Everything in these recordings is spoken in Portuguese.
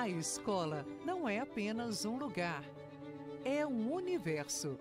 A escola não é apenas um lugar, é um universo.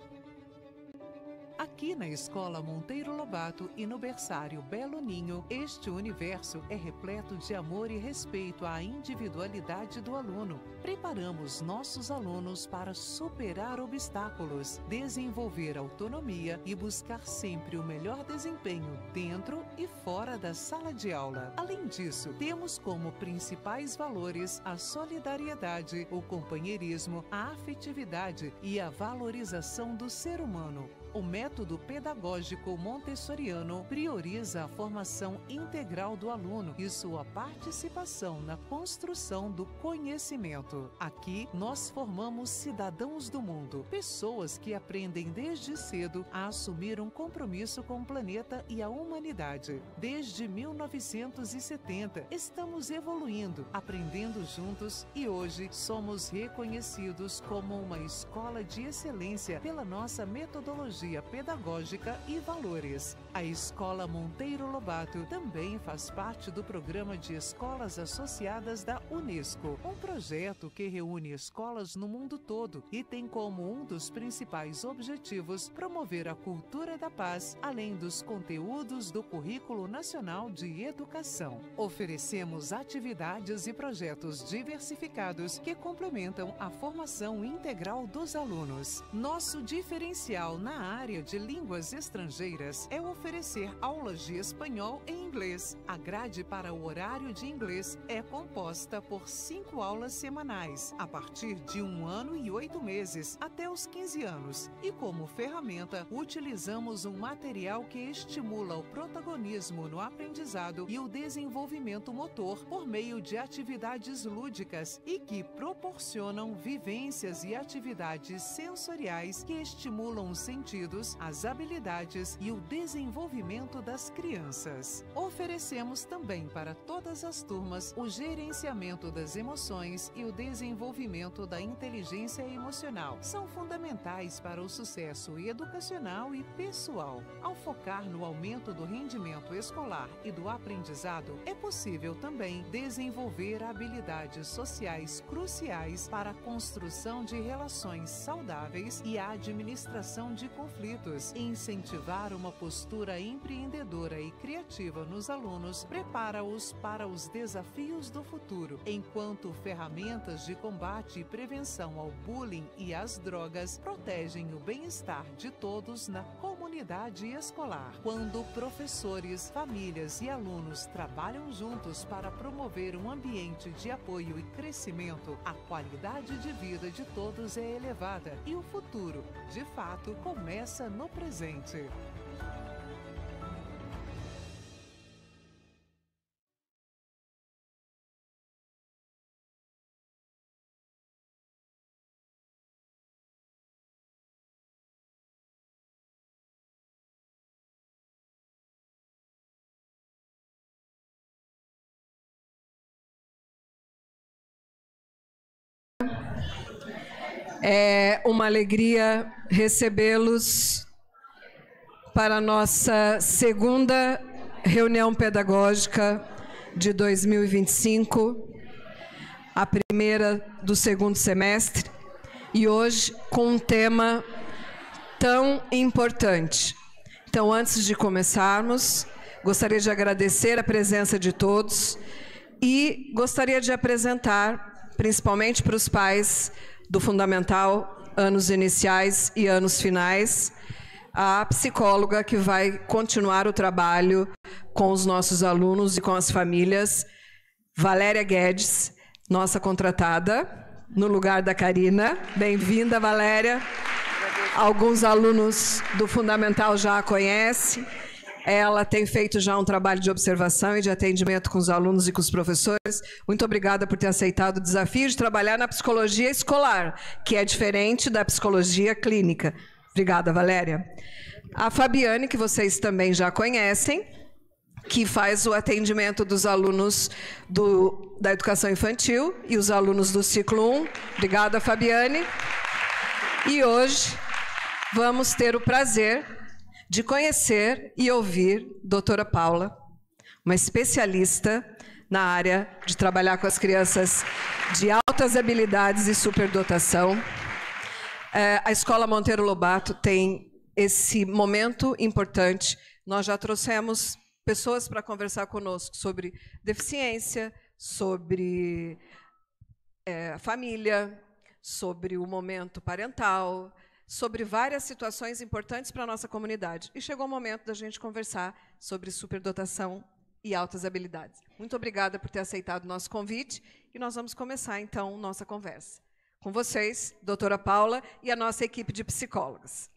Aqui na Escola Monteiro Lobato e no berçário Belo Ninho, este universo é repleto de amor e respeito à individualidade do aluno. Preparamos nossos alunos para superar obstáculos, desenvolver autonomia e buscar sempre o melhor desempenho dentro e fora da sala de aula. Além disso, temos como principais valores a solidariedade, o companheirismo, a afetividade e a valorização do ser humano. O método pedagógico montessoriano prioriza a formação integral do aluno e sua participação na construção do conhecimento. Aqui, nós formamos cidadãos do mundo, pessoas que aprendem desde cedo a assumir um compromisso com o planeta e a humanidade. Desde 1970, estamos evoluindo, aprendendo juntos e hoje somos reconhecidos como uma escola de excelência pela nossa metodologia pedagógica e valores. A Escola Monteiro Lobato também faz parte do programa de escolas associadas da Unesco, um projeto que reúne escolas no mundo todo e tem como um dos principais objetivos promover a cultura da paz, além dos conteúdos do Currículo Nacional de Educação. Oferecemos atividades e projetos diversificados que complementam a formação integral dos alunos. Nosso diferencial na área de línguas estrangeiras é oferecer aulas de espanhol e inglês. A grade para o horário de inglês é composta por 5 aulas semanais, a partir de 1 ano e 8 meses até os 15 anos. E como ferramenta, utilizamos um material que estimula o protagonismo no aprendizado e o desenvolvimento motor por meio de atividades lúdicas e que proporcionam vivências e atividades sensoriais que estimulam os sentidos, as habilidades e o desenvolvimento das crianças. Oferecemos também para todas as turmas o gerenciamento das emoções e o desenvolvimento da inteligência emocional. São fundamentais para o sucesso educacional e pessoal. Ao focar no aumento do rendimento escolar e do aprendizado, é possível também desenvolver habilidades sociais cruciais para a construção de relações saudáveis e a administração de conflitos. Incentivar uma postura empreendedora e criativa nos alunos prepara-os para os desafios do futuro, enquanto ferramentas de combate e prevenção ao bullying e às drogas protegem o bem-estar de todos na comunidade escolar. Quando professores, famílias e alunos trabalham juntos para promover um ambiente de apoio e crescimento, a qualidade de vida de todos é elevada e o futuro, de fato, começa no presente. É uma alegria recebê-los para a nossa segunda reunião pedagógica de 2025, a primeira do segundo semestre, e hoje com um tema tão importante. Então, antes de começarmos, gostaria de agradecer a presença de todos e gostaria de apresentar, principalmente para os pais do Fundamental, anos iniciais e anos finais, a psicóloga que vai continuar o trabalho com os nossos alunos e com as famílias, Valéria Guedes, nossa contratada, no lugar da Karina. Bem-vinda, Valéria. Alguns alunos do Fundamental já a conhecem. Ela tem feito já um trabalho de observação e de atendimento com os alunos e com os professores. Muito obrigada por ter aceitado o desafio de trabalhar na psicologia escolar, que é diferente da psicologia clínica. Obrigada, Valéria. A Fabiane, que vocês também já conhecem, que faz o atendimento dos alunos da educação infantil e os alunos do ciclo 1. Obrigada, Fabiane. E hoje vamos ter o prazer de conhecer e ouvir a doutora Paula, uma especialista na área de trabalhar com as crianças de altas habilidades e superdotação. A Escola Monteiro Lobato tem esse momento importante. Nós já trouxemos pessoas para conversar conosco sobre deficiência, sobre família, sobre o momento parental, sobre várias situações importantes para a nossa comunidade. E chegou o momento da gente conversar sobre superdotação e altas habilidades. Muito obrigada por ter aceitado o nosso convite e nós vamos começar, então, nossa conversa. Com vocês, doutora Paula e a nossa equipe de psicólogos.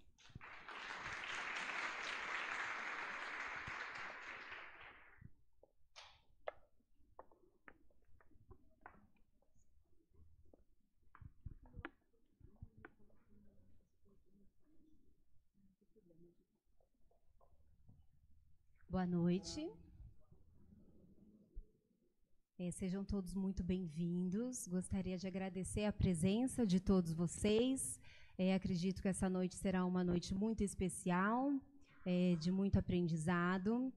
Boa noite. Sejam todos muito bem-vindos. Gostaria de agradecer a presença de todos vocês. Acredito que essa noite será uma noite muito especial, de muito aprendizado.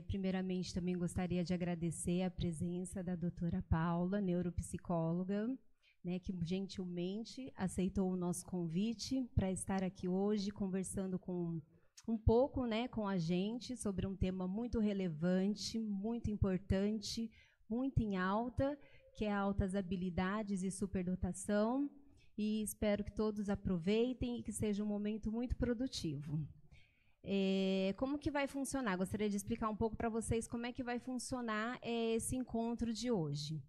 Primeiramente, também gostaria de agradecer a presença da doutora Paula, neuropsicóloga, que gentilmente aceitou o nosso convite para estar aqui hoje conversando um pouco com a gente sobre um tema muito relevante, muito importante, muito em alta, que é altas habilidades e superdotação. E espero que todos aproveitem e que seja um momento muito produtivo. Como que vai funcionar? Gostaria de explicar um pouco para vocês como é que vai funcionar esse encontro de hoje.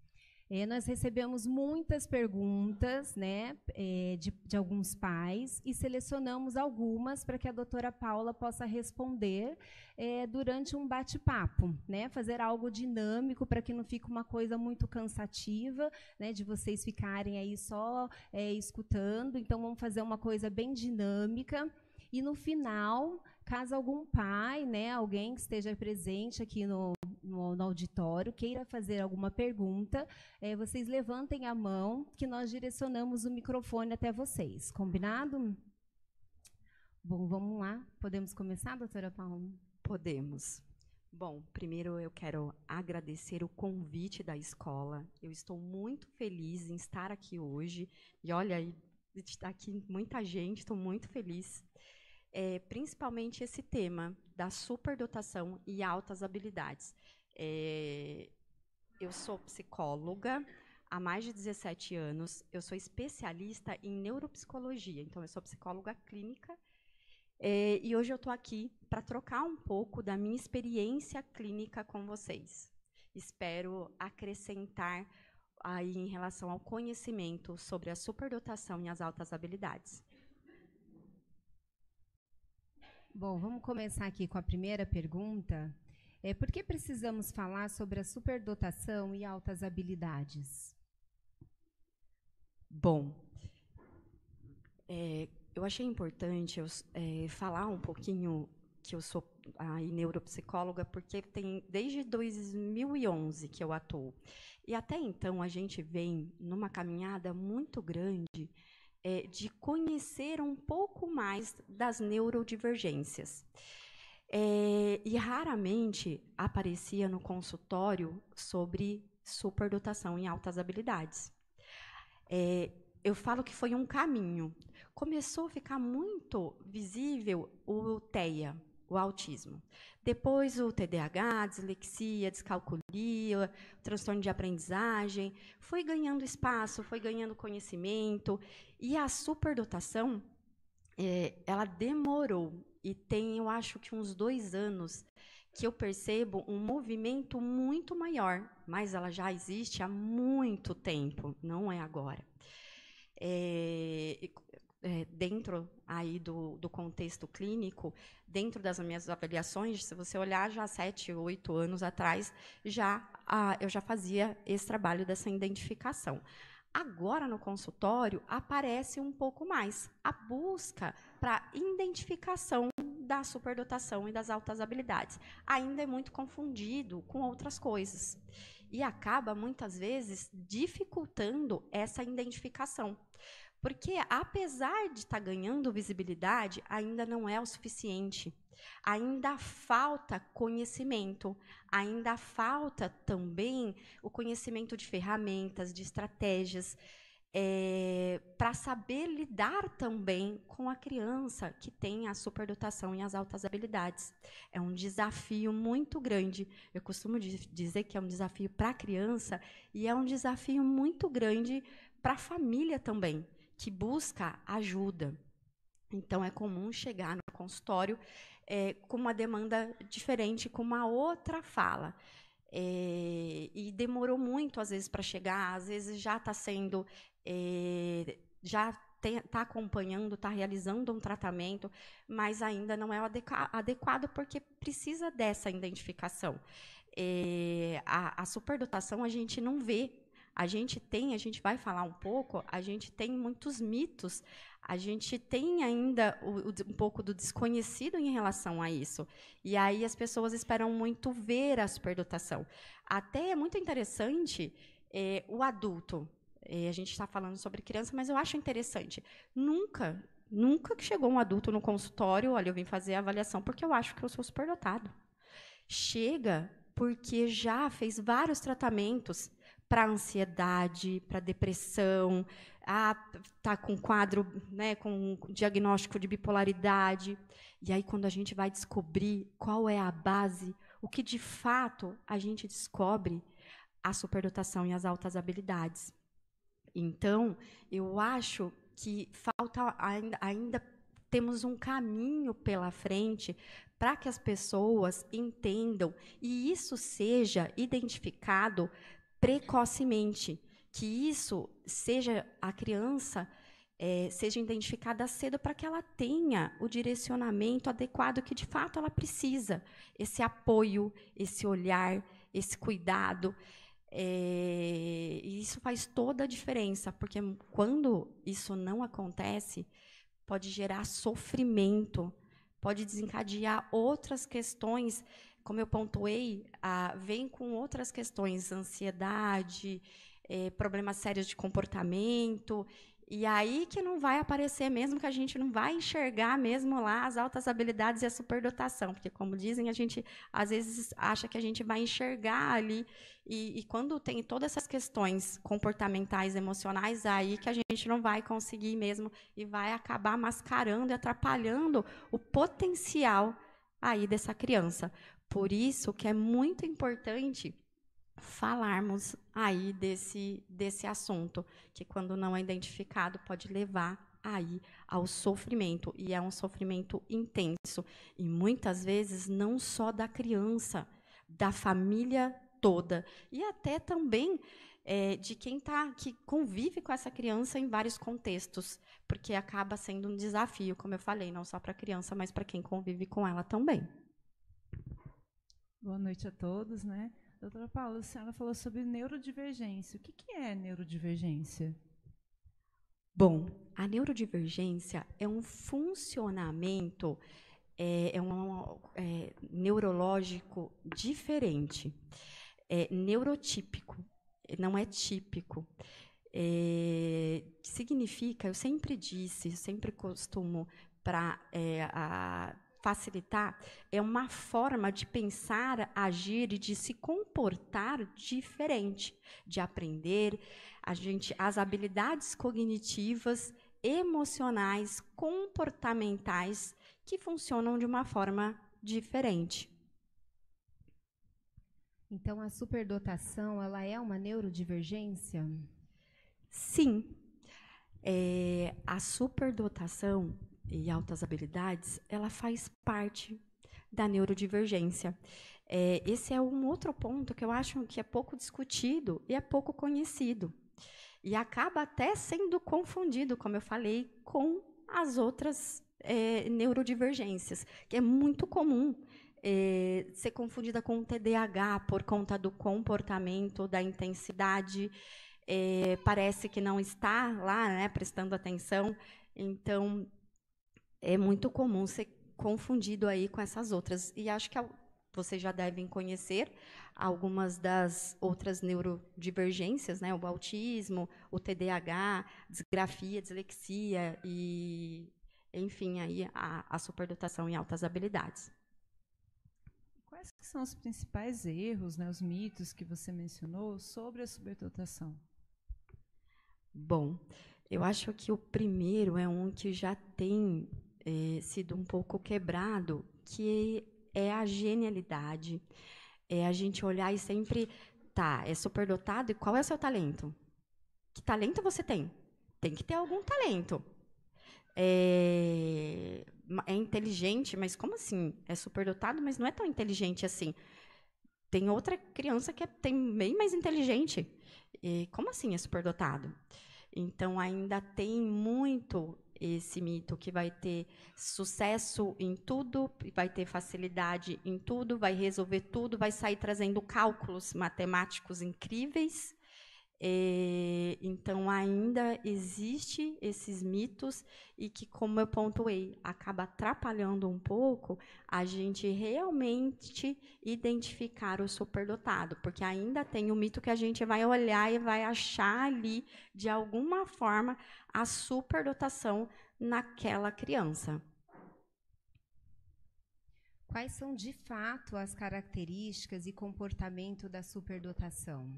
Nós recebemos muitas perguntas de alguns pais e selecionamos algumas para que a doutora Paula possa responder durante um bate-papo, fazer algo dinâmico para que não fique uma coisa muito cansativa, de vocês ficarem aí só escutando. Então, vamos fazer uma coisa bem dinâmica. E, no final, caso algum pai, alguém que esteja presente aqui no auditório, queira fazer alguma pergunta, vocês levantem a mão que nós direcionamos o microfone até vocês. Combinado? Bom, vamos lá. Podemos começar, doutora Paula? Podemos. Bom, primeiro eu quero agradecer o convite da escola. Eu estou muito feliz em estar aqui hoje. E olha, está aqui muita gente, estou muito feliz. Principalmente esse tema da superdotação e altas habilidades. Eu sou psicóloga há mais de 17 anos, eu sou especialista em neuropsicologia, então eu sou psicóloga clínica, e hoje eu estou aqui para trocar um pouco da minha experiência clínica com vocês. Espero acrescentar aí em relação ao conhecimento sobre a superdotação e as altas habilidades. Bom, vamos começar aqui com a primeira pergunta. Por que precisamos falar sobre a superdotação e altas habilidades? Bom, eu achei importante falar um pouquinho que eu sou neuropsicóloga, porque tem desde 2011 que eu atuo. E até então a gente vem numa caminhada muito grande de conhecer um pouco mais das neurodivergências. E raramente aparecia no consultório sobre superdotação e altas habilidades. Eu falo que foi um caminho. Começou a ficar muito visível o TEA, o autismo. Depois o TDAH, dislexia, descalculia, transtorno de aprendizagem. Foi ganhando espaço, foi ganhando conhecimento. E a superdotação, ela demorou. E tem, eu acho que uns 2 anos que eu percebo um movimento muito maior, mas ela já existe há muito tempo, não é agora. Dentro aí do contexto clínico, dentro das minhas avaliações, se você olhar já 7, 8 anos atrás, eu já fazia esse trabalho dessa identificação. Agora, no consultório, aparece um pouco mais a busca para identificação da superdotação e das altas habilidades. Ainda é muito confundido com outras coisas. E acaba, muitas vezes, dificultando essa identificação. Porque, apesar de estar ganhando visibilidade, ainda não é o suficiente. ainda falta conhecimento, ainda falta também o conhecimento de ferramentas, de estratégias, para saber lidar também com a criança que tem a superdotação e as altas habilidades. É um desafio muito grande. Eu costumo dizer que é um desafio para a criança e é um desafio muito grande para a família também, que busca ajuda. Então, é comum chegar no consultório com uma demanda diferente, com uma outra fala. E demorou muito, às vezes, para chegar, às vezes já está sendo, já está acompanhando, está realizando um tratamento, mas ainda não é adequado porque precisa dessa identificação. A superdotação a gente não vê. A gente vai falar um pouco, a gente tem muitos mitos, a gente tem ainda um pouco do desconhecido em relação a isso. E aí as pessoas esperam muito ver a superdotação. Até é muito interessante o adulto. A gente está falando sobre criança, mas eu acho interessante. Nunca que chegou um adulto no consultório, olha, eu vim fazer a avaliação porque eu acho que eu sou superdotado. Chega porque já fez vários tratamentos para ansiedade, para depressão, está com quadro, né, com diagnóstico de bipolaridade. E aí, quando a gente vai descobrir qual é a base, o que de fato a gente descobre, a superdotação e as altas habilidades. Então, eu acho que falta ainda temos um caminho pela frente para que as pessoas entendam e isso seja identificado precocemente, que isso seja a criança seja identificada cedo para que ela tenha o direcionamento adequado que de fato ela precisa, esse apoio, esse olhar, esse cuidado. E isso faz toda a diferença, porque quando isso não acontece, pode gerar sofrimento, pode desencadear outras questões. Como eu pontuei, vem com outras questões, ansiedade, problemas sérios de comportamento, e aí que não vai aparecer mesmo, que a gente não vai enxergar mesmo lá as altas habilidades e a superdotação, porque, como dizem, a gente às vezes acha que a gente vai enxergar ali, e quando tem todas essas questões comportamentais, emocionais, aí que a gente não vai conseguir mesmo, e vai acabar mascarando e atrapalhando o potencial aí dessa criança. Por isso que é muito importante falarmos aí desse assunto, que quando não é identificado pode levar aí ao sofrimento, e é um sofrimento intenso, e muitas vezes não só da criança, da família toda, e até também de quem que convive com essa criança em vários contextos, porque acaba sendo um desafio, como eu falei, não só para a criança, mas para quem convive com ela também. Boa noite a todos, né? Doutora Paula, a senhora falou sobre neurodivergência. O que é neurodivergência? Bom, a neurodivergência é um funcionamento neurológico diferente. É neurotípico, não é típico. Significa, eu sempre disse, sempre costumo para facilitar, é uma forma de pensar, agir e de se comportar diferente, de aprender as habilidades cognitivas, emocionais, comportamentais que funcionam de uma forma diferente. Então, a superdotação, ela é uma neurodivergência? Sim. A superdotação e altas habilidades, ela faz parte da neurodivergência. Esse é um outro ponto que eu acho que é pouco discutido e é pouco conhecido. E acaba até sendo confundido, como eu falei, com as outras neurodivergências, que é muito comum ser confundida com o TDAH por conta do comportamento, da intensidade. Parece que não está lá, né, prestando atenção. Então, é muito comum ser confundido aí com essas outras. E acho que vocês já devem conhecer algumas das outras neurodivergências, né? O autismo, o TDAH, disgrafia, dislexia e, enfim, aí a superdotação em altas habilidades. quais que são os principais erros, né, os mitos que você mencionou sobre a superdotação? Bom, eu acho que o primeiro é um que já tem sido um pouco quebrado, que é a genialidade. É a gente olhar e sempre, tá, é superdotado, e qual é o seu talento? Que talento você tem? Tem que ter algum talento. É inteligente, mas como assim? É superdotado, mas não é tão inteligente assim. Tem outra criança que é bem mais inteligente. E como assim é superdotado? Então, ainda tem muito esse mito que vai ter sucesso em tudo, vai ter facilidade em tudo, vai resolver tudo, vai sair trazendo cálculos matemáticos incríveis. Então, ainda existe esses mitos e que, como eu pontuei, acaba atrapalhando um pouco a gente realmente identificar o superdotado, porque ainda tem o mito que a gente vai olhar e vai achar ali, de alguma forma, a superdotação naquela criança. Quais são, de fato, as características e comportamento da superdotação?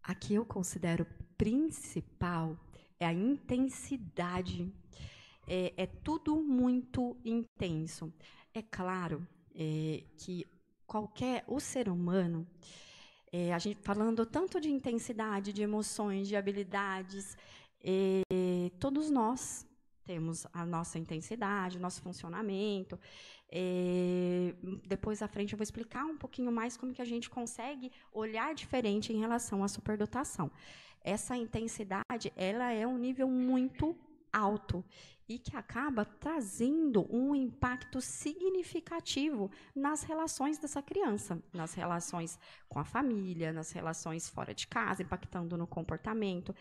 Aqui eu considero principal é a intensidade. É tudo muito intenso. É claro que o ser humano, a gente falando tanto de intensidade, de emoções, de habilidades, todos nós temos a nossa intensidade, o nosso funcionamento. Depois à frente eu vou explicar um pouquinho mais como que a gente consegue olhar diferente em relação à superdotação. Essa intensidade, ela é um nível muito alto e que acaba trazendo um impacto significativo nas relações dessa criança, nas relações com a família, nas relações fora de casa, impactando no comportamento.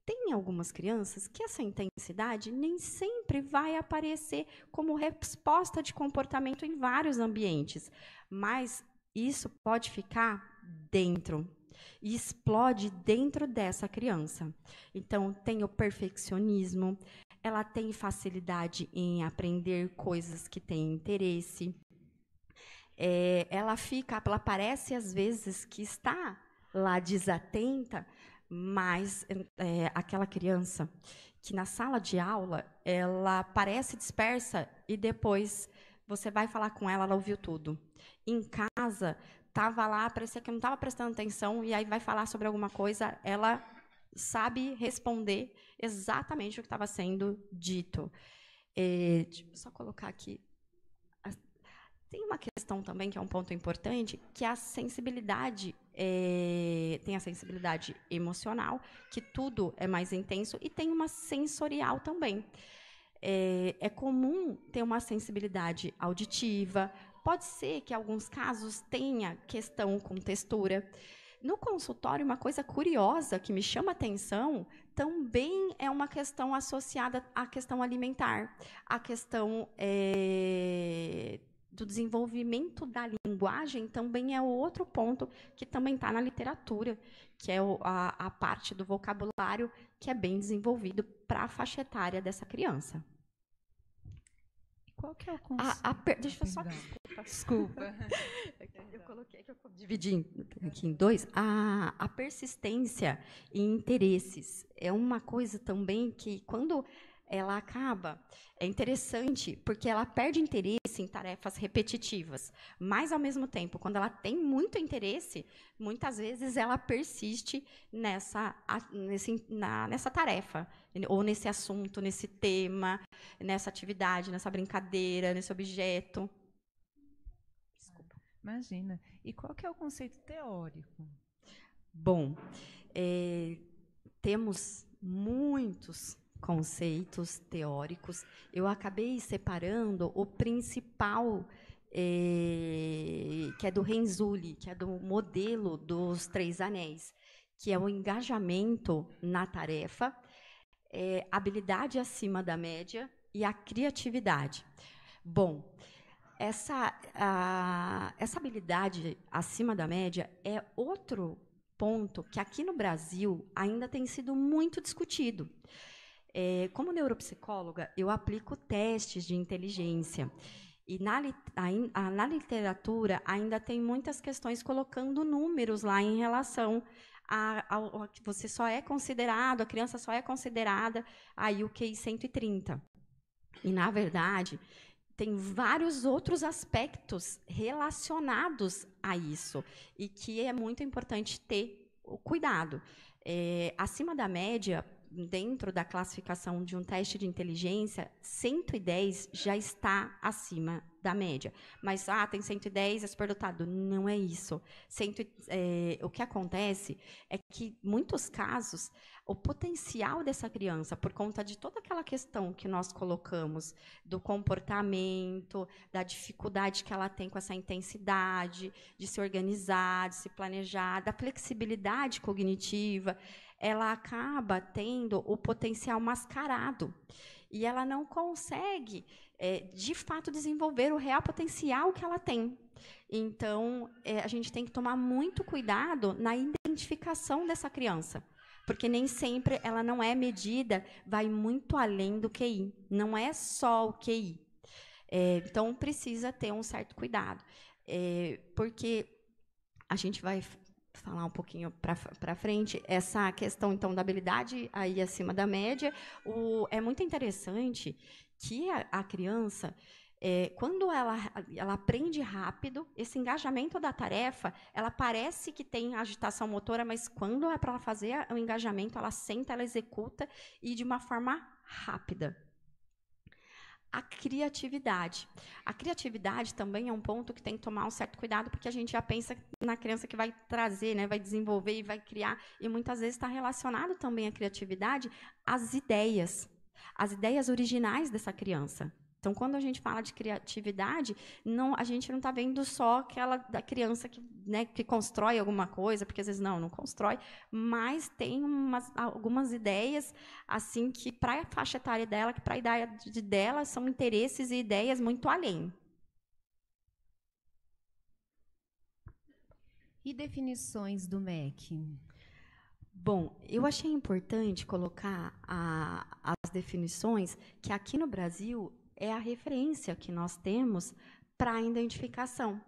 Tem algumas crianças que essa intensidade nem sempre vai aparecer como resposta de comportamento em vários ambientes, mas isso pode ficar dentro e explode dentro dessa criança. Então, tem o perfeccionismo, ela tem facilidade em aprender coisas que têm interesse, ela parece às vezes que está lá desatenta, mas aquela criança que na sala de aula ela parece dispersa e depois você vai falar com ela, ela ouviu tudo. Em casa, estava lá, parecia que não estava prestando atenção, e aí vai falar sobre alguma coisa, ela sabe responder exatamente o que estava sendo dito. Deixa eu só colocar aqui. Tem uma questão também, que é um ponto importante, que é a sensibilidade. Tem a sensibilidade emocional, que tudo é mais intenso, e tem uma sensorial também. É comum ter uma sensibilidade auditiva, pode ser que, em alguns casos, tenha questão com textura. No consultório, uma coisa curiosa que me chama a atenção também é uma questão associada à questão alimentar, à questão do desenvolvimento da linguagem também é outro ponto que também está na literatura, que é a parte do vocabulário que é bem desenvolvido para a faixa etária dessa criança. Qual que é o conceito? Deixa eu só... Desculpa. Eu coloquei que eu dividi aqui em dois. A persistência e interesses é uma coisa também que, quando ela acaba, é interessante, porque ela perde interesse em tarefas repetitivas, mas, ao mesmo tempo, quando ela tem muito interesse, muitas vezes ela persiste nessa tarefa, ou nesse assunto, nesse tema, nessa atividade, nessa brincadeira, nesse objeto. Desculpa. Imagina. E qual que é o conceito teórico? Bom, temos muitos conceitos teóricos. Eu acabei separando o principal, que é do Renzulli, que é do modelo dos 3 anéis, que é o engajamento na tarefa, habilidade acima da média e a criatividade. Bom, essa habilidade acima da média é outro ponto que aqui no Brasil ainda tem sido muito discutido. Como neuropsicóloga, eu aplico testes de inteligência. E na literatura ainda tem muitas questões colocando números lá em relação ao que você só é considerado, a criança só é considerada aí o QI 130. E, na verdade, tem vários outros aspectos relacionados a isso e que é muito importante ter o cuidado. Acima da média, dentro da classificação de um teste de inteligência, 110 já está acima da média. Mas, tem 110, é superdotado. Não é isso. O que acontece é que, em muitos casos, o potencial dessa criança, por conta de toda aquela questão que nós colocamos, do comportamento, da dificuldade que ela tem com essa intensidade, de se organizar, de se planejar, da flexibilidade cognitiva, ela acaba tendo o potencial mascarado. E ela não consegue, de fato, desenvolver o real potencial que ela tem. Então, a gente tem que tomar muito cuidado na identificação dessa criança. Porque nem sempre ela não é medida, vai muito além do QI. Não é só o QI. Então, precisa ter um certo cuidado. Porque a gente vai falar um pouquinho para frente, essa questão, então, da habilidade aí acima da média. É muito interessante que a criança, quando ela aprende rápido, esse engajamento da tarefa, ela parece que tem agitação motora, mas quando é para ela fazer o engajamento, ela senta, ela executa, e de uma forma rápida. A criatividade. A criatividade também é um ponto que tem que tomar um certo cuidado, porque a gente já pensa na criança que vai trazer, né, vai desenvolver e vai criar, e muitas vezes está relacionado também a criatividade às ideias originais dessa criança. Então, quando a gente fala de criatividade, a gente não está vendo só aquela da criança que constrói alguma coisa, porque às vezes não constrói, mas tem algumas ideias assim que, para a faixa etária dela, que para a idade dela, são interesses e ideias muito além. E definições do MEC? Bom, eu achei importante colocar as definições, que aqui no Brasil é a referência que nós temos para a identificação.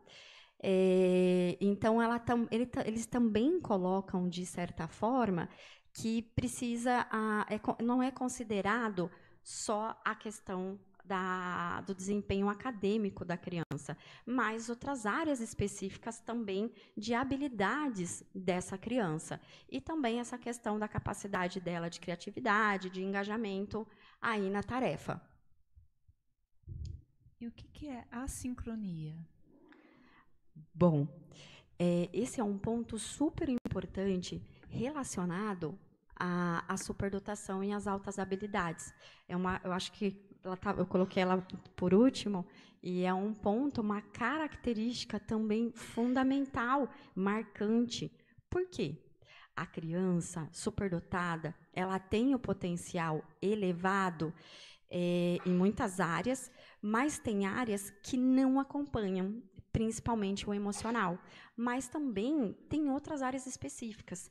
Então, eles também colocam, de certa forma, que precisa, não é considerado só a questão do desempenho acadêmico da criança, mas outras áreas específicas também de habilidades dessa criança. E também essa questão da capacidade dela de criatividade, de engajamento aí na tarefa. E o que é assincronia? Bom, esse é um ponto super importante relacionado à superdotação e às altas habilidades. Eu acho que eu coloquei ela por último, e é um ponto, uma característica também fundamental, marcante. Por quê? A criança superdotada, ela tem o potencial elevado em muitas áreas, mas tem áreas que não acompanham, principalmente o emocional. Mas também tem outras áreas específicas.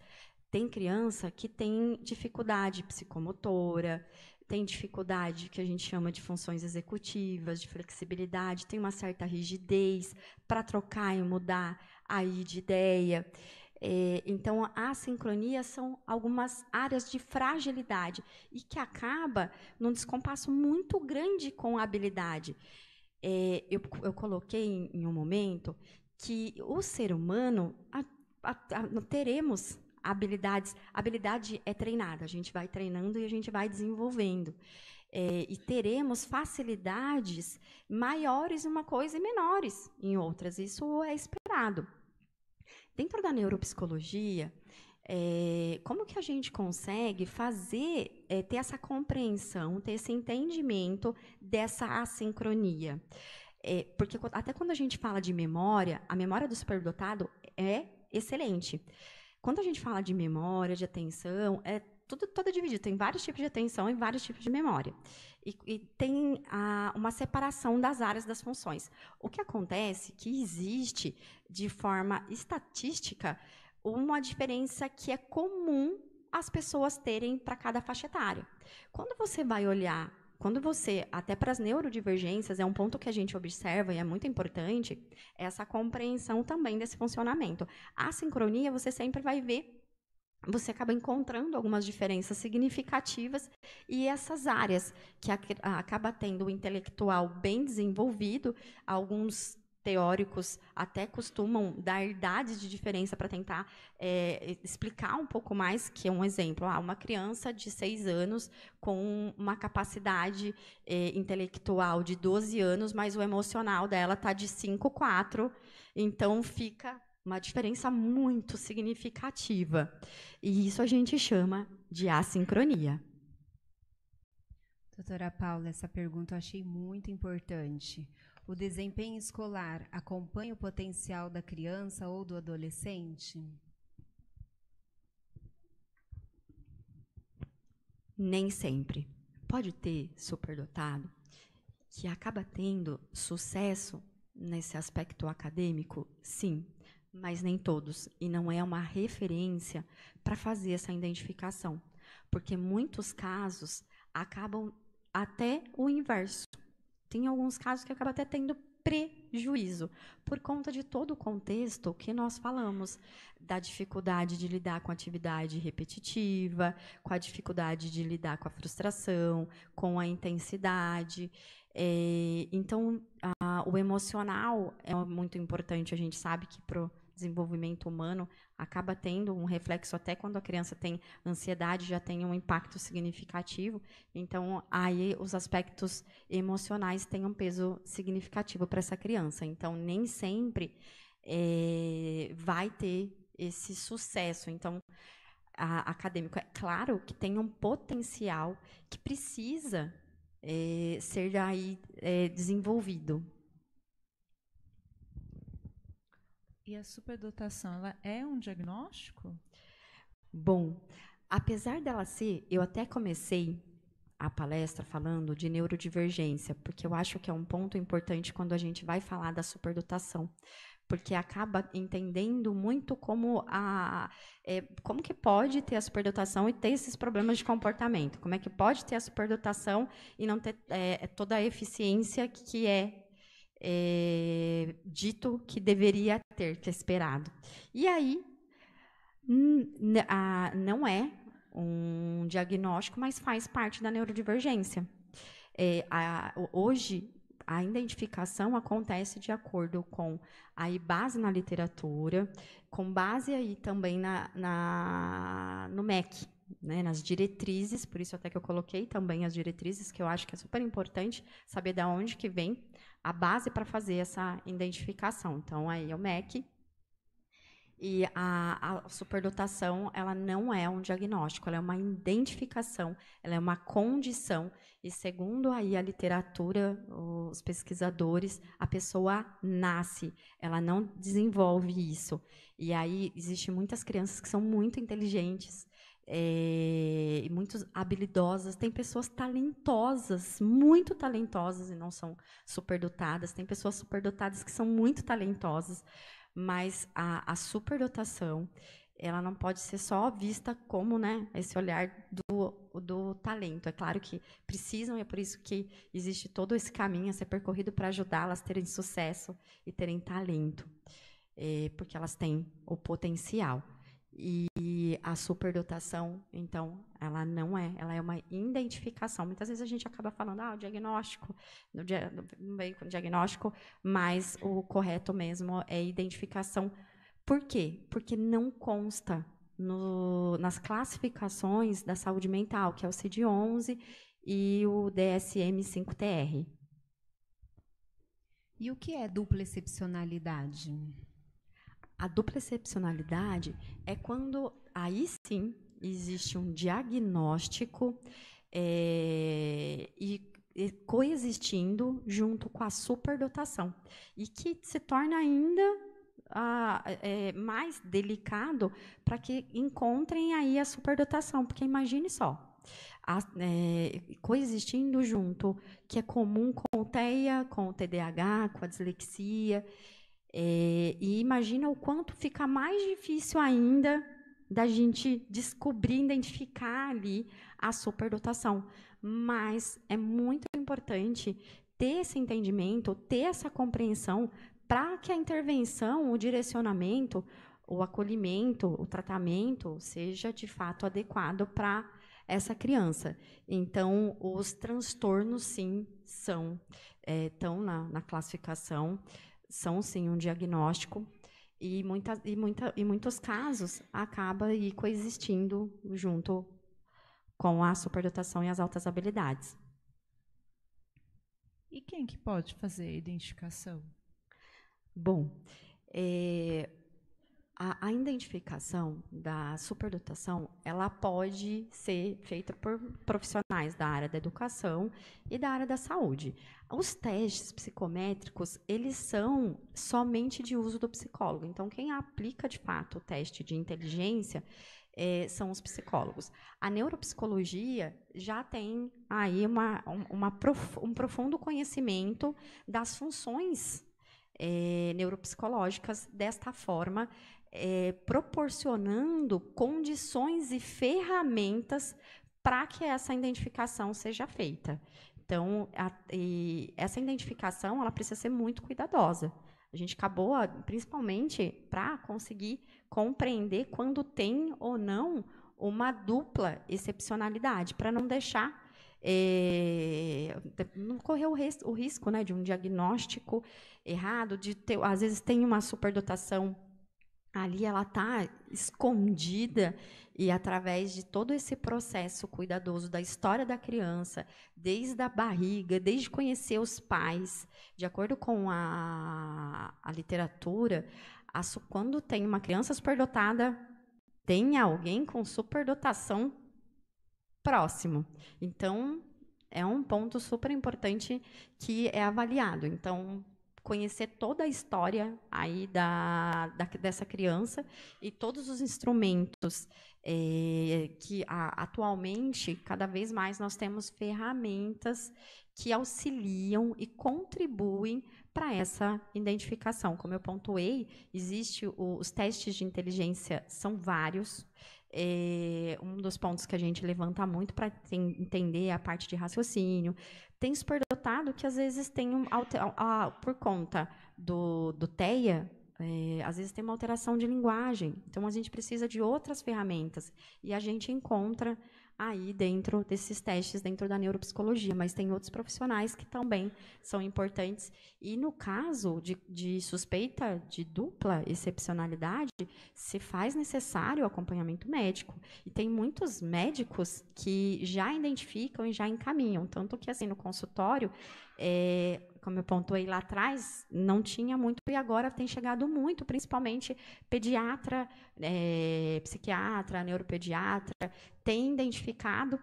Tem criança que tem dificuldade psicomotora, tem dificuldade que a gente chama de funções executivas, de flexibilidade, tem uma certa rigidez para trocar e mudar aí de ideia. Então, a assincronia são algumas áreas de fragilidade e que acaba num descompasso muito grande com a habilidade. Eu coloquei em um momento que o ser humano teremos habilidades. A habilidade é treinada, a gente vai treinando e a gente vai desenvolvendo. E teremos facilidades maiores em uma coisa e menores em outras. Isso é esperado. Dentro da neuropsicologia, como que a gente consegue ter essa compreensão, ter esse entendimento dessa assincronia? Porque até quando a gente fala de memória, a memória do superdotado é excelente. Quando a gente fala de memória, de atenção, tudo dividido. Tem vários tipos de atenção e vários tipos de memória. E tem uma separação das áreas das funções. O que acontece é que existe, de forma estatística, uma diferença que é comum as pessoas terem para cada faixa etária. Quando você vai olhar quando você, até para as neurodivergências, é um ponto que a gente observa e é muito importante, essa compreensão também desse funcionamento. A sincronia, você sempre vai ver, você acaba encontrando algumas diferenças significativas e essas áreas que acaba tendo o intelectual bem desenvolvido, alguns teóricos até costumam dar idades de diferença para tentar explicar um pouco mais, que é um exemplo, uma criança de 6 anos com uma capacidade intelectual de 12 anos, mas o emocional dela está de 5, 4, então fica uma diferença muito significativa. E isso a gente chama de assincronia. Doutora Paula, essa pergunta eu achei muito importante. O desempenho escolar acompanha o potencial da criança ou do adolescente? Nem sempre. Pode ter superdotado que acaba tendo sucesso nesse aspecto acadêmico? Sim, mas nem todos. E não é uma referência para fazer essa identificação. Porque muitos casos acabam até o inverso. Tem alguns casos que acaba até tendo prejuízo, por conta de todo o contexto que nós falamos, da dificuldade de lidar com a atividade repetitiva, com a dificuldade de lidar com a frustração, com a intensidade. Então, o emocional é muito importante. A gente sabe que para o desenvolvimento humano acaba tendo um reflexo até quando a criança tem ansiedade, já tem um impacto significativo. Então, aí os aspectos emocionais têm um peso significativo para essa criança. Então, nem sempre vai ter esse sucesso. Então, acadêmico, é claro que tem um potencial que precisa ser aí desenvolvido. E a superdotação, ela é um diagnóstico? Bom, apesar dela ser, eu até comecei a palestra falando de neurodivergência, porque eu acho que é um ponto importante quando a gente vai falar da superdotação, porque acaba entendendo muito como como que pode ter a superdotação e ter esses problemas de comportamento, como é que pode ter a superdotação e não ter toda a eficiência que dito que deveria ter, que é esperado. E aí, não é um diagnóstico, mas faz parte da neurodivergência. Hoje, a identificação acontece de acordo com aí base na literatura, com base aí também no MEC, né, nas diretrizes, por isso até que eu coloquei também as diretrizes, que eu acho que é super importante saber de onde que vem a base para fazer essa identificação. Então, aí é o MEC. E a superdotação, ela não é um diagnóstico, ela é uma identificação, ela é uma condição. E segundo aí a literatura, os pesquisadores, a pessoa nasce, ela não desenvolve isso. E aí existem muitas crianças que são muito inteligentes, muito habilidosas, tem pessoas talentosas, muito talentosas e não são superdotadas, tem pessoas superdotadas que são muito talentosas, mas a superdotação, ela não pode ser só vista como, né, esse olhar do talento. É claro que precisam, e é por isso que existe todo esse caminho a ser percorrido para ajudá-las a terem sucesso e terem talento, porque elas têm o potencial. E a superdotação, então, ela não é, ela é uma identificação. Muitas vezes a gente acaba falando, o diagnóstico, não veio com diagnóstico, mas o correto mesmo é identificação. Por quê? Porque não consta nas classificações da saúde mental, que é o CID-11 e o DSM-5-TR. E o que é dupla excepcionalidade? A dupla excepcionalidade é quando, aí sim, existe um diagnóstico e coexistindo junto com a superdotação, e que se torna ainda mais delicado para que encontrem aí a superdotação, porque imagine só, coexistindo junto, que é comum com o TEA, com o TDAH, com a dislexia. E imagina o quanto fica mais difícil ainda da gente descobrir, identificar ali a superdotação. Mas é muito importante ter esse entendimento, ter essa compreensão, para que a intervenção, o direcionamento, o acolhimento, o tratamento seja de fato adequado para essa criança. Então, os transtornos, sim, estão na classificação, são, sim, um diagnóstico, e em muitos casos acaba aí coexistindo junto com a superdotação e as altas habilidades. E quem que pode fazer a identificação? Bom, a identificação da superdotação, ela pode ser feita por profissionais da área da educação e da área da saúde. Os testes psicométricos, eles são somente de uso do psicólogo. Então, quem aplica, de fato, o teste de inteligência são os psicólogos. A neuropsicologia já tem aí um profundo conhecimento das funções neuropsicológicas desta forma, proporcionando condições e ferramentas para que essa identificação seja feita. Então, essa identificação ela precisa ser muito cuidadosa. A gente acabou, principalmente, para conseguir compreender quando tem ou não uma dupla excepcionalidade, para não deixar, não correr o risco, né, de um diagnóstico errado, de ter, às vezes tem uma superdotação ali, ela está escondida, e através de todo esse processo cuidadoso da história da criança, desde a barriga, desde conhecer os pais, de acordo com a literatura, quando tem uma criança superdotada, tem alguém com superdotação próximo. Então, é um ponto super importante que é avaliado. Então, conhecer toda a história aí dessa criança e todos os instrumentos que atualmente, cada vez mais, nós temos ferramentas que auxiliam e contribuem para essa identificação. Como eu pontuei, os testes de inteligência são vários. Um dos pontos que a gente levanta muito para entender a parte de raciocínio. Tem superdotado que, às vezes, tem por conta do TEA, às vezes tem uma alteração de linguagem. Então, a gente precisa de outras ferramentas. E a gente encontra aí dentro desses testes, dentro da neuropsicologia, mas tem outros profissionais que também são importantes. E no caso de suspeita de dupla excepcionalidade, se faz necessário o acompanhamento médico. E tem muitos médicos que já identificam e já encaminham, tanto que, assim, no consultório, como eu pontuei lá atrás, não tinha muito, e agora tem chegado muito, principalmente pediatra, psiquiatra, neuropediatra, tem identificado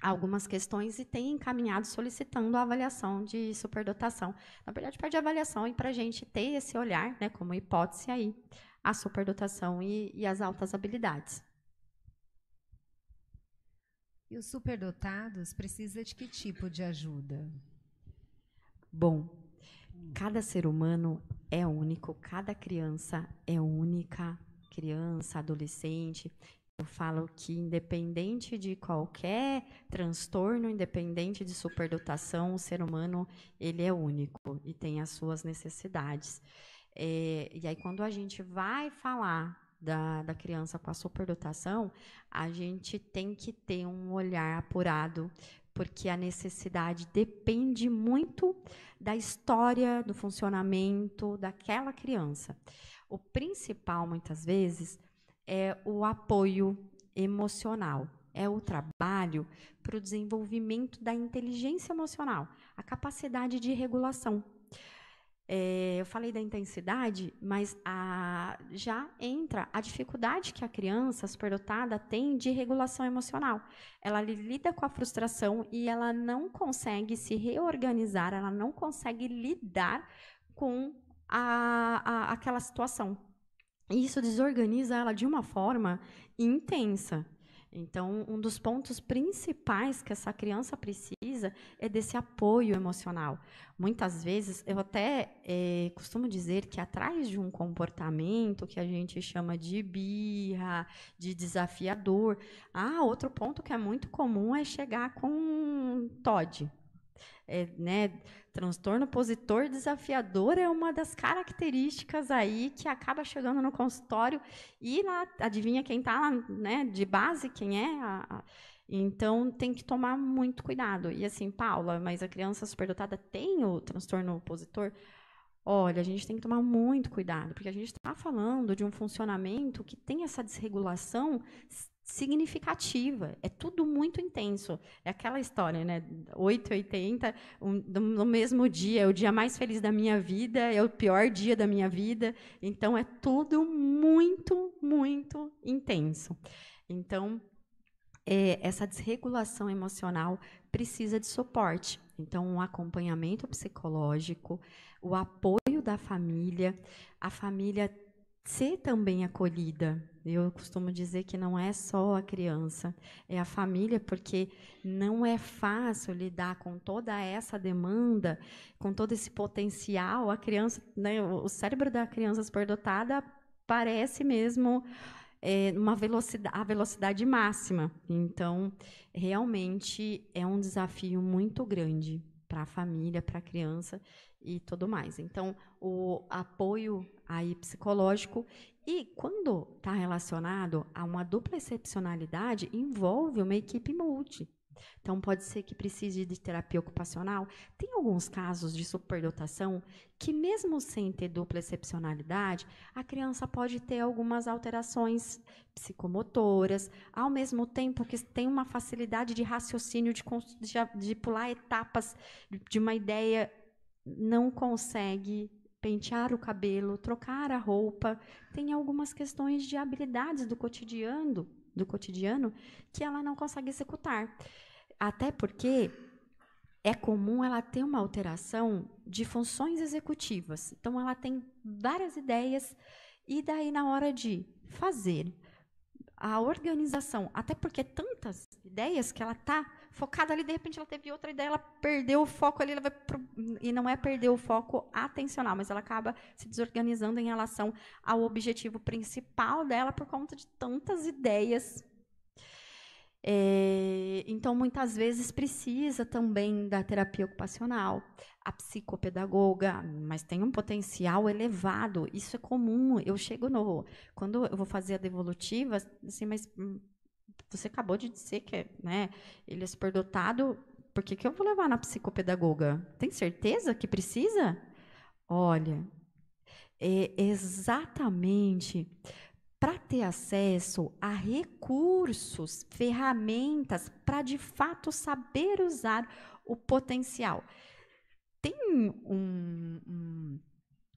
algumas questões e tem encaminhado solicitando a avaliação de superdotação. Na verdade, pede avaliação, e para a gente ter esse olhar, né, como hipótese aí, a superdotação e as altas habilidades. E os superdotados precisam de que tipo de ajuda? Bom, cada ser humano é único, cada criança é única, criança, adolescente. Eu falo que, independente de qualquer transtorno, independente de superdotação, o ser humano ele é único e tem as suas necessidades. E aí, quando a gente vai falar da criança com a superdotação, a gente tem que ter um olhar apurado, porque a necessidade depende muito da história, do funcionamento daquela criança. O principal, muitas vezes, é o apoio emocional, é o trabalho para o desenvolvimento da inteligência emocional, a capacidade de regulação. Eu falei da intensidade, mas já entra a dificuldade que a criança superdotada tem de regulação emocional. Ela lida com a frustração e ela não consegue se reorganizar, ela não consegue lidar com aquela situação. E isso desorganiza ela de uma forma intensa. Então, um dos pontos principais que essa criança precisa é desse apoio emocional. Muitas vezes, eu até costumo dizer que atrás de um comportamento que a gente chama de birra, de desafiador, outro ponto que é muito comum é chegar com TOD. Transtorno opositor desafiador é uma das características aí que acaba chegando no consultório e lá, adivinha quem está lá, né, de base, quem é? Então, tem que tomar muito cuidado. E assim, Paula, mas a criança superdotada tem o transtorno opositor? Olha, a gente tem que tomar muito cuidado, porque a gente está falando de um funcionamento que tem essa desregulação significativa, é tudo muito intenso. É aquela história, né? 8h80, no mesmo dia, é o dia mais feliz da minha vida, é o pior dia da minha vida. Então, é tudo muito, muito intenso. Então, essa desregulação emocional precisa de suporte. Então, um acompanhamento psicológico, o apoio da família, a família ser também acolhida. Eu costumo dizer que não é só a criança, é a família, porque não é fácil lidar com toda essa demanda, com todo esse potencial. A criança, né, o cérebro da criança superdotada parece mesmo a velocidade máxima. Então, realmente é um desafio muito grande para a família, para a criança e tudo mais. Então, o apoio aí psicológico, e quando está relacionado a uma dupla excepcionalidade, envolve uma equipe multi. Então, pode ser que precise de terapia ocupacional. Tem alguns casos de superdotação que, mesmo sem ter dupla excepcionalidade, a criança pode ter algumas alterações psicomotoras, ao mesmo tempo que tem uma facilidade de raciocínio, de pular etapas de uma ideia, não consegue pentear o cabelo, trocar a roupa. Tem algumas questões de habilidades do cotidiano que ela não consegue executar. Até porque é comum ela ter uma alteração de funções executivas. Então, ela tem várias ideias e daí, na hora de fazer a organização, até porque tantas ideias que ela está focada ali, de repente ela teve outra ideia, ela perdeu o foco ali, e não é perder o foco atencional, mas ela acaba se desorganizando em relação ao objetivo principal dela por conta de tantas ideias. Então, muitas vezes, precisa também da terapia ocupacional, a psicopedagoga, mas tem um potencial elevado, isso é comum. Eu chego quando eu vou fazer a devolutiva, assim, mas você acabou de dizer que ele é superdotado, por que eu vou levar na psicopedagoga? Tem certeza que precisa? Olha, exatamente para ter acesso a recursos, ferramentas, para de fato saber usar o potencial. Tem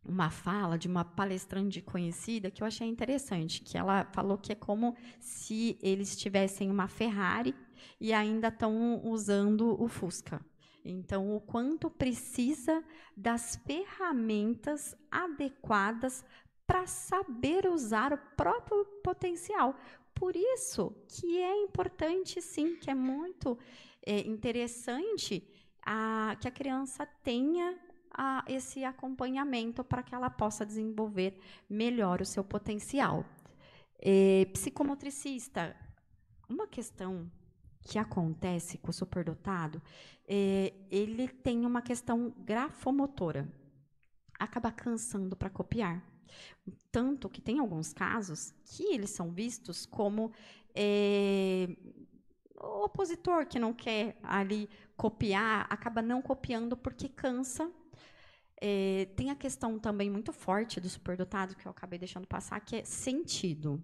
uma fala de uma palestrante conhecida que eu achei interessante, que ela falou que é como se eles tivessem uma Ferrari e ainda estão usando o Fusca. Então, o quanto precisa das ferramentas adequadas para saber usar o próprio potencial. Por isso que é importante, sim, que é muito interessante que a criança tenha esse acompanhamento para que ela possa desenvolver melhor o seu potencial. Psicomotricista, uma questão que acontece com o superdotado, ele tem uma questão grafomotora, acaba cansando para copiar. Tanto que tem alguns casos que eles são vistos como o opositor que não quer ali copiar, acaba não copiando porque cansa. Tem a questão também muito forte do superdotado, que eu acabei deixando passar, que é sentido.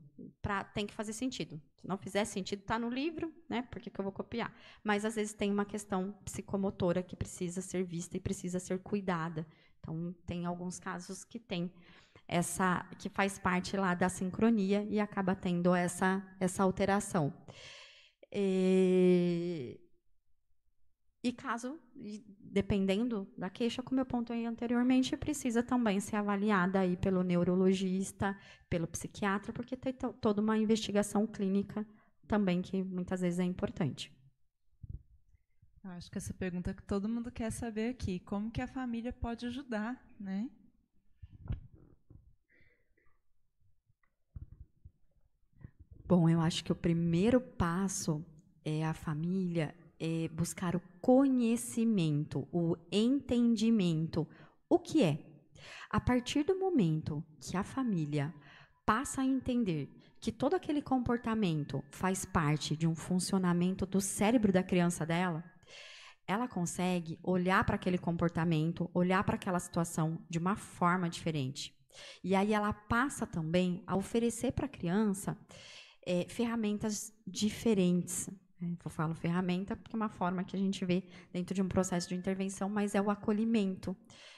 Tem que fazer sentido. Se não fizer sentido, está no livro, né? Por que eu vou copiar? Mas, às vezes, tem uma questão psicomotora que precisa ser vista e precisa ser cuidada. Então, tem alguns casos que tem que faz parte lá da sincronia e acaba tendo essa alteração. E caso, dependendo da queixa, como eu pontuei anteriormente, precisa também ser avaliada aí pelo neurologista, pelo psiquiatra, porque tem toda uma investigação clínica também que muitas vezes é importante. Eu acho que essa pergunta que todo mundo quer saber aqui, como que a família pode ajudar, né? Bom, eu acho que o primeiro passo é a família buscar o conhecimento, o entendimento. O que é? A partir do momento que a família passa a entender que todo aquele comportamento faz parte de um funcionamento do cérebro da criança dela, ela consegue olhar para aquele comportamento, olhar para aquela situação de uma forma diferente. E aí ela passa também a oferecer para a criança ferramentas diferentes. Eu falo ferramenta porque é uma forma que a gente vê dentro de um processo de intervenção, mas é o acolhimento.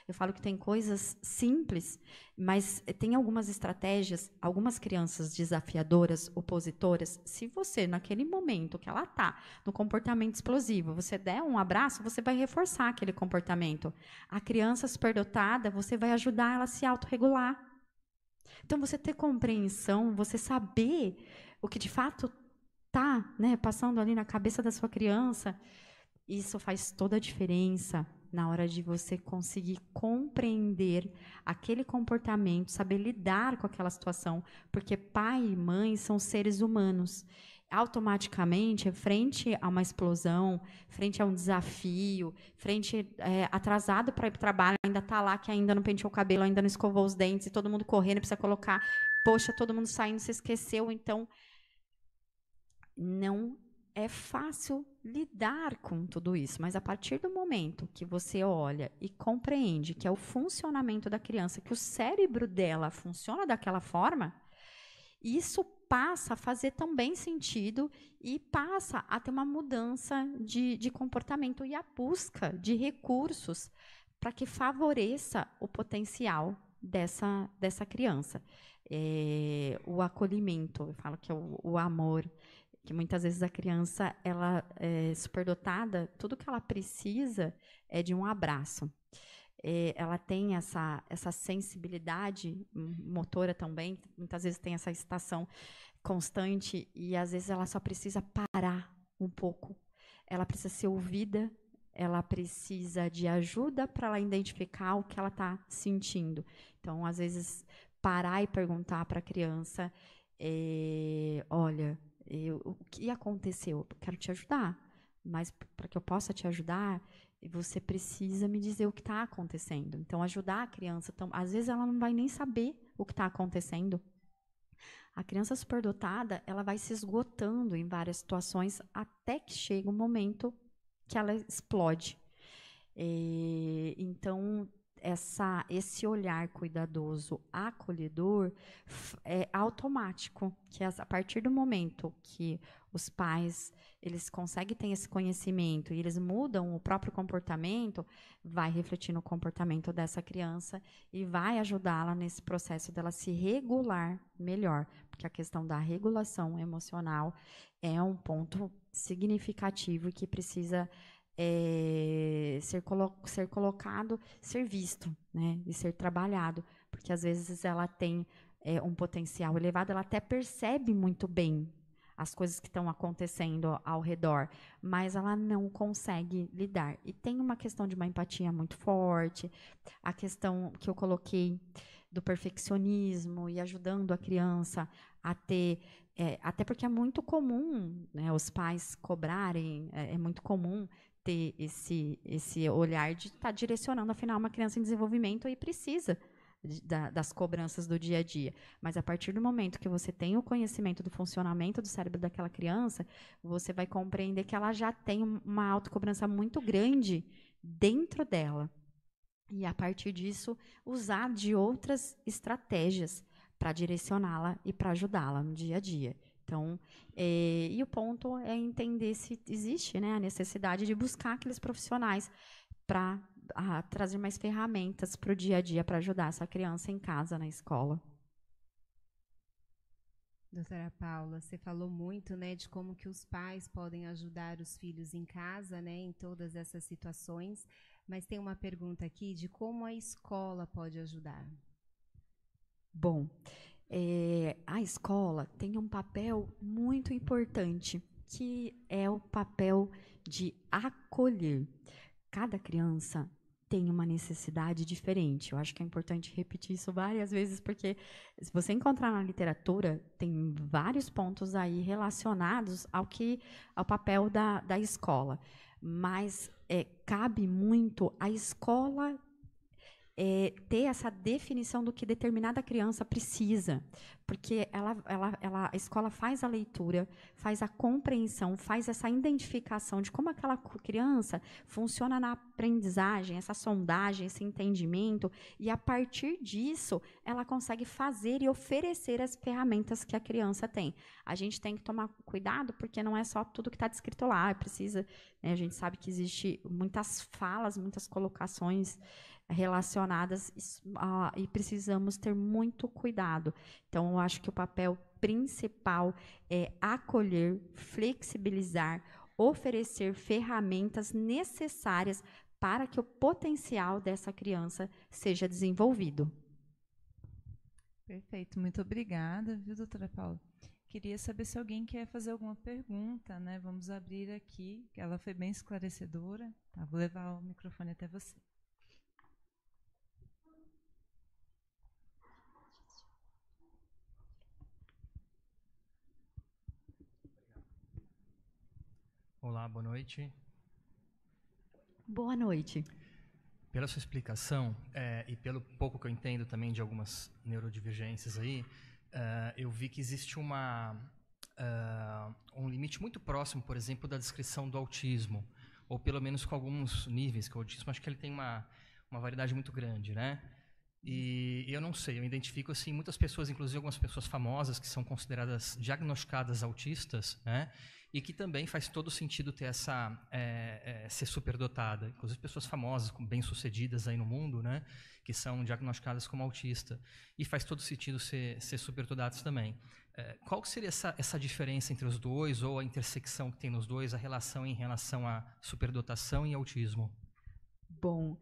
Eu falo que tem coisas simples, mas tem algumas estratégias, algumas crianças desafiadoras, opositoras. Se você, naquele momento que ela está no comportamento explosivo, você der um abraço, você vai reforçar aquele comportamento. A criança superdotada, você vai ajudar ela a se autorregular. Então, você ter compreensão, você saber o que de fato está, né, passando ali na cabeça da sua criança, isso faz toda a diferença na hora de você conseguir compreender aquele comportamento, saber lidar com aquela situação, porque pai e mãe são seres humanos. Automaticamente, frente a uma explosão, frente a um desafio, frente atrasado para ir para o trabalho, ainda está lá que ainda não penteou o cabelo, ainda não escovou os dentes, e todo mundo correndo, precisa colocar, poxa, todo mundo saindo, se esqueceu, então não é fácil lidar com tudo isso, mas a partir do momento que você olha e compreende que é o funcionamento da criança, que o cérebro dela funciona daquela forma, isso passa a fazer também sentido e passa a ter uma mudança de comportamento e a busca de recursos para que favoreça o potencial dessa criança. O acolhimento, eu falo que é o amor, que muitas vezes a criança, ela é superdotada, tudo que ela precisa é de um abraço. Ela tem essa sensibilidade motora também, muitas vezes tem essa excitação constante e às vezes ela só precisa parar um pouco. Ela precisa ser ouvida, ela precisa de ajuda para ela identificar o que ela está sentindo. Então, às vezes, parar e perguntar para a criança, olha, o que aconteceu? Eu quero te ajudar, mas para que eu possa te ajudar, você precisa me dizer o que está acontecendo. Então, ajudar a criança, às vezes ela não vai nem saber o que está acontecendo. A criança superdotada, ela vai se esgotando em várias situações até que chega um momento que ela explode. Então, esse olhar cuidadoso, acolhedor, é automático, que a partir do momento que os pais eles conseguem ter esse conhecimento e eles mudam o próprio comportamento, vai refletir no comportamento dessa criança e vai ajudá-la nesse processo dela se regular melhor, porque a questão da regulação emocional é um ponto significativo e que precisa ser colocado, ser visto, né, e ser trabalhado, porque às vezes ela tem um potencial elevado, ela até percebe muito bem as coisas que estão acontecendo ao redor, mas ela não consegue lidar. E tem uma questão de uma empatia muito forte, a questão que eu coloquei do perfeccionismo e ajudando a criança a ter, até porque é muito comum, né, os pais cobrarem, é muito comum ter esse olhar de estar direcionando, afinal, uma criança em desenvolvimento e precisa das cobranças do dia a dia. Mas a partir do momento que você tem o conhecimento do funcionamento do cérebro daquela criança, você vai compreender que ela já tem uma autocobrança muito grande dentro dela. E, a partir disso, usar de outras estratégias para direcioná-la e para ajudá-la no dia a dia. Então, e o ponto é entender se existe, né, a necessidade de buscar aqueles profissionais para trazer mais ferramentas para o dia a dia para ajudar essa criança em casa, na escola. Doutora Paula, você falou muito, né, de como que os pais podem ajudar os filhos em casa, né, em todas essas situações, mas tem uma pergunta aqui de como a escola pode ajudar. Bom, a escola tem um papel muito importante, que é o papel de acolher. Cada criança tem uma necessidade diferente. Eu acho que é importante repetir isso várias vezes, porque se você encontrar na literatura, tem vários pontos aí relacionados ao papel da escola. Mas cabe muito à escola ter essa definição do que determinada criança precisa, porque a escola faz a leitura, faz a compreensão, faz essa identificação de como aquela criança funciona na aprendizagem, essa sondagem, esse entendimento, e a partir disso ela consegue fazer e oferecer as ferramentas que a criança tem. A gente tem que tomar cuidado, porque não é só tudo que está descrito lá, precisa, né, a gente sabe que existe muitas falas, muitas colocações relacionadas e precisamos ter muito cuidado. Então, eu acho que o papel principal é acolher, flexibilizar, oferecer ferramentas necessárias para que o potencial dessa criança seja desenvolvido. Perfeito, muito obrigada, viu, doutora Paula? Queria saber se alguém quer fazer alguma pergunta, né? Vamos abrir aqui, ela foi bem esclarecedora. Tá, vou levar o microfone até você. Olá, boa noite. Boa noite. Pela sua explicação e pelo pouco que eu entendo também de algumas neurodivergências aí, eu vi que existe um limite muito próximo, por exemplo, da descrição do autismo, ou pelo menos com alguns níveis, que o autismo acho que ele tem uma variedade muito grande, né? E eu não sei, eu identifico assim muitas pessoas, inclusive algumas pessoas famosas que são consideradas diagnosticadas autistas, né? E que também faz todo sentido ter ser superdotada. Inclusive pessoas famosas, bem-sucedidas aí no mundo, né? Que são diagnosticadas como autista. E faz todo sentido ser superdotadas também. Qual que seria essa diferença entre os dois, ou a intersecção que tem nos dois, a relação em relação à superdotação e autismo? Bom,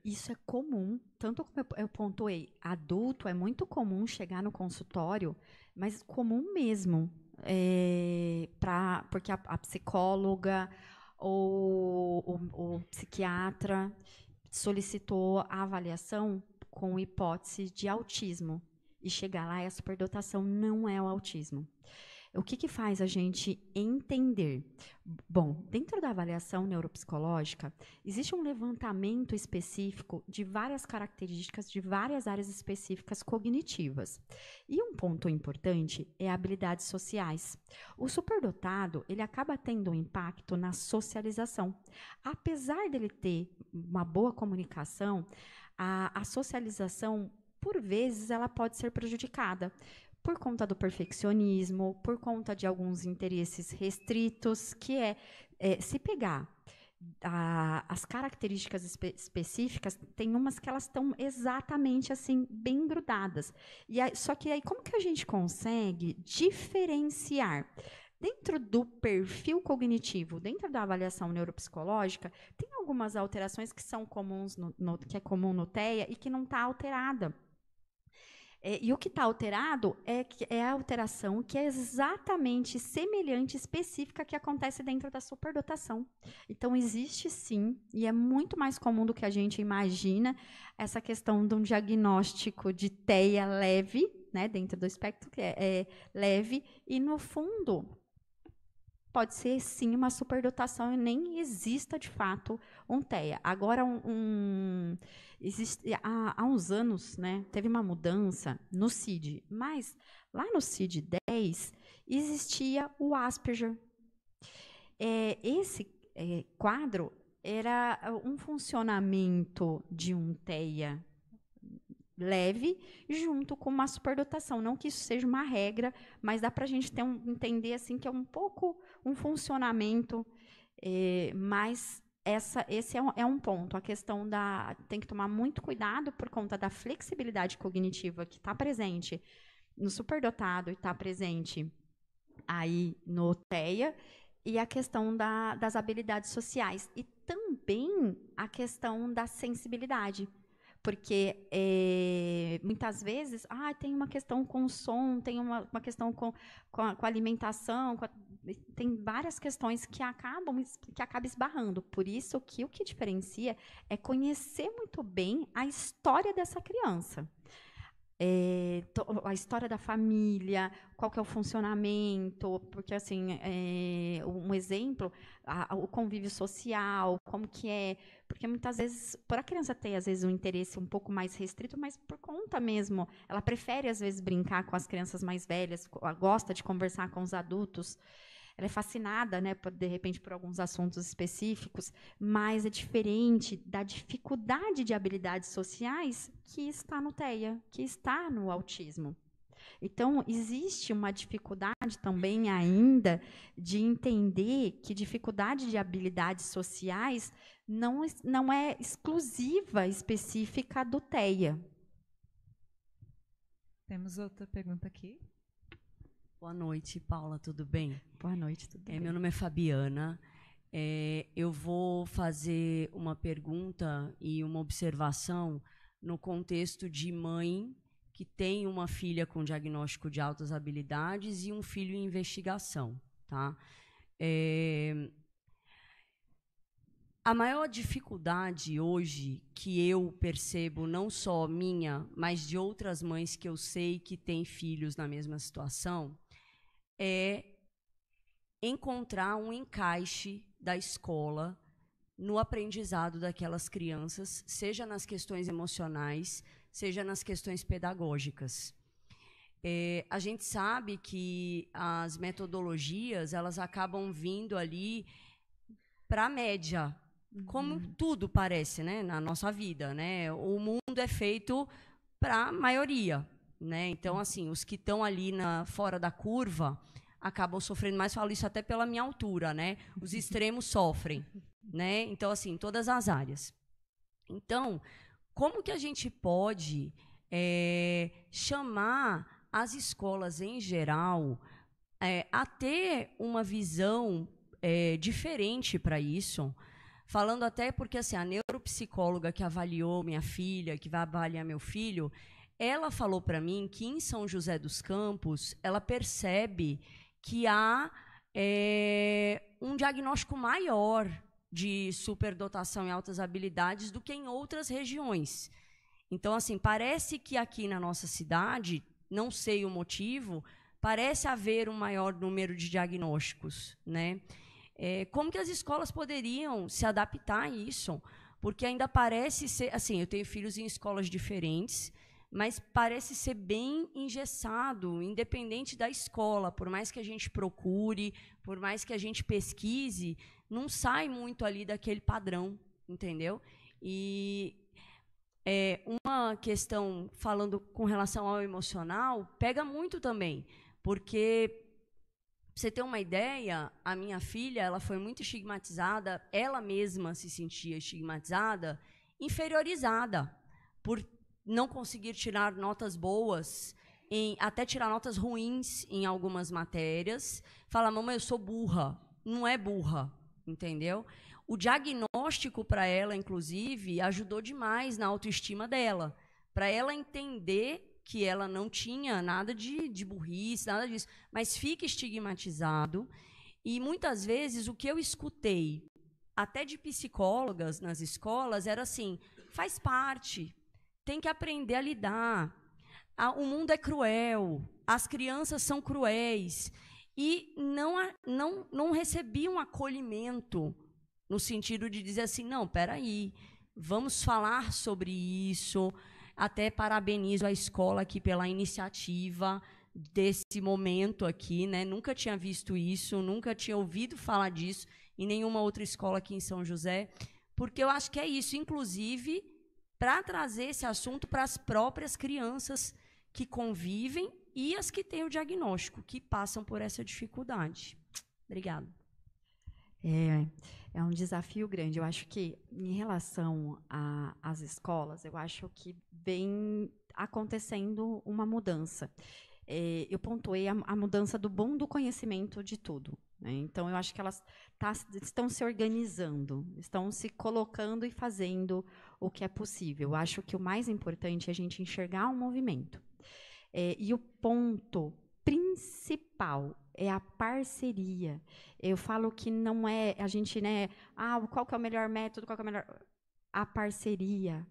isso é comum, tanto como eu pontuei, adulto é muito comum chegar no consultório, mas comum mesmo, porque a psicóloga ou o psiquiatra solicitou a avaliação com hipótese de autismo, e chegar lá e a superdotação não é o autismo. O que faz a gente entender? Bom, dentro da avaliação neuropsicológica, existe um levantamento específico de várias características de várias áreas específicas cognitivas. E um ponto importante é habilidades sociais. O superdotado, ele acaba tendo um impacto na socialização. Apesar dele ter uma boa comunicação, a socialização, por vezes, ela pode ser prejudicada por conta do perfeccionismo, por conta de alguns interesses restritos, que se pegar as características específicas, tem umas que elas estão exatamente assim, bem grudadas. Só que aí, como que a gente consegue diferenciar? Dentro do perfil cognitivo, dentro da avaliação neuropsicológica, tem algumas alterações que são comuns, que é comum no TEA e que não está alterada. E o que está alterado é a alteração que é exatamente semelhante, específica, que acontece dentro da superdotação. Então, existe sim, e é muito mais comum do que a gente imagina, essa questão de um diagnóstico de TEA leve, né, dentro do espectro, que é leve, e, no fundo, pode ser, sim, uma superdotação e nem exista, de fato, um TEA. Agora, há uns anos, né, teve uma mudança no CID, mas lá no CID-10 existia o Asperger. Esse quadro era um funcionamento de um TEA leve junto com uma superdotação. Não que isso seja uma regra, mas dá para a gente entender assim, que é um pouco um funcionamento, mas esse é um ponto. A questão tem que tomar muito cuidado por conta da flexibilidade cognitiva que está presente no superdotado e está presente aí no TEA, e a questão das habilidades sociais. E também a questão da sensibilidade. Porque muitas vezes, tem uma questão com o som, tem uma questão com a alimentação, tem várias questões que acabam esbarrando. Por isso que o que diferencia é conhecer muito bem a história dessa criança. A história da família, qual que é o funcionamento, porque, assim, um exemplo, o convívio social, como que é, porque muitas vezes, por a criança ter, às vezes, um interesse um pouco mais restrito, mas por conta mesmo, ela prefere, às vezes, brincar com as crianças mais velhas, gosta de conversar com os adultos, ela é fascinada, né, de repente, por alguns assuntos específicos, mas é diferente da dificuldade de habilidades sociais que está no TEA, que está no autismo. Então, existe uma dificuldade também ainda de entender que dificuldade de habilidades sociais não é exclusiva, específica do TEA. Temos outra pergunta aqui. Boa noite, Paula, tudo bem? Boa noite, tudo bem? Meu nome é Fabiana. Eu vou fazer uma pergunta e uma observação no contexto de mãe que tem uma filha com diagnóstico de altas habilidades e um filho em investigação. Tá? A maior dificuldade hoje que eu percebo, não só minha, mas de outras mães que eu sei que têm filhos na mesma situação, é encontrar um encaixe da escola no aprendizado daquelas crianças, seja nas questões emocionais, seja nas questões pedagógicas. A gente sabe que as metodologias, elas acabam vindo ali para a média, como tudo parece, né, na nossa vida, né? O mundo é feito para a maioria, né? Então, assim, os que estão ali fora da curva acabam sofrendo mais. Falo isso até pela minha altura, né? Os extremos sofrem, né? Então, assim, todas as áreas. Então, como que a gente pode chamar as escolas em geral a ter uma visão diferente para isso? Falando até porque, assim, a neuropsicóloga que avaliou minha filha, que vai avaliar meu filho, ela falou para mim que em São José dos Campos ela percebe que há um diagnóstico maior de superdotação em altas habilidades do que em outras regiões. Então, assim, parece que aqui na nossa cidade, não sei o motivo, parece haver um maior número de diagnósticos, né? Como que as escolas poderiam se adaptar a isso? Porque ainda parece ser... Assim, eu tenho filhos em escolas diferentes, mas parece ser bem engessado, independente da escola. Por mais que a gente procure, por mais que a gente pesquise, não sai muito ali daquele padrão, entendeu? E uma questão, falando com relação ao emocional, pega muito também, porque... Pra você ter uma ideia, a minha filha, ela foi muito estigmatizada, ela mesma se sentia estigmatizada, inferiorizada, por não conseguir tirar notas boas, até tirar notas ruins em algumas matérias. Fala, mamãe, eu sou burra. Não é burra, entendeu? O diagnóstico para ela, inclusive, ajudou demais na autoestima dela, para ela entender que ela não tinha nada de burrice, nada disso, mas fica estigmatizado. E, muitas vezes, o que eu escutei, até de psicólogas nas escolas, era assim, faz parte, tem que aprender a lidar, o mundo é cruel, as crianças são cruéis, e não recebiam acolhimento, no sentido de dizer assim, não, peraí, vamos falar sobre isso. Até parabenizo a escola aqui pela iniciativa desse momento aqui, né? Nunca tinha visto isso, nunca tinha ouvido falar disso em nenhuma outra escola aqui em São José, porque eu acho que é isso, inclusive, para trazer esse assunto para as próprias crianças que convivem e as que têm o diagnóstico, que passam por essa dificuldade. Obrigada. É um desafio grande. Eu acho que, em relação às escolas, eu acho que vem acontecendo uma mudança. eu pontuei a mudança do bom do conhecimento de tudo, né? Então, eu acho que elas estão se organizando, estão se colocando e fazendo o que é possível. Eu acho que o mais importante é a gente enxergar um movimento. E o ponto principal é a parceria. Eu falo que não é a gente, né? Qual que é o melhor método? Qual que é o melhor? A parceria.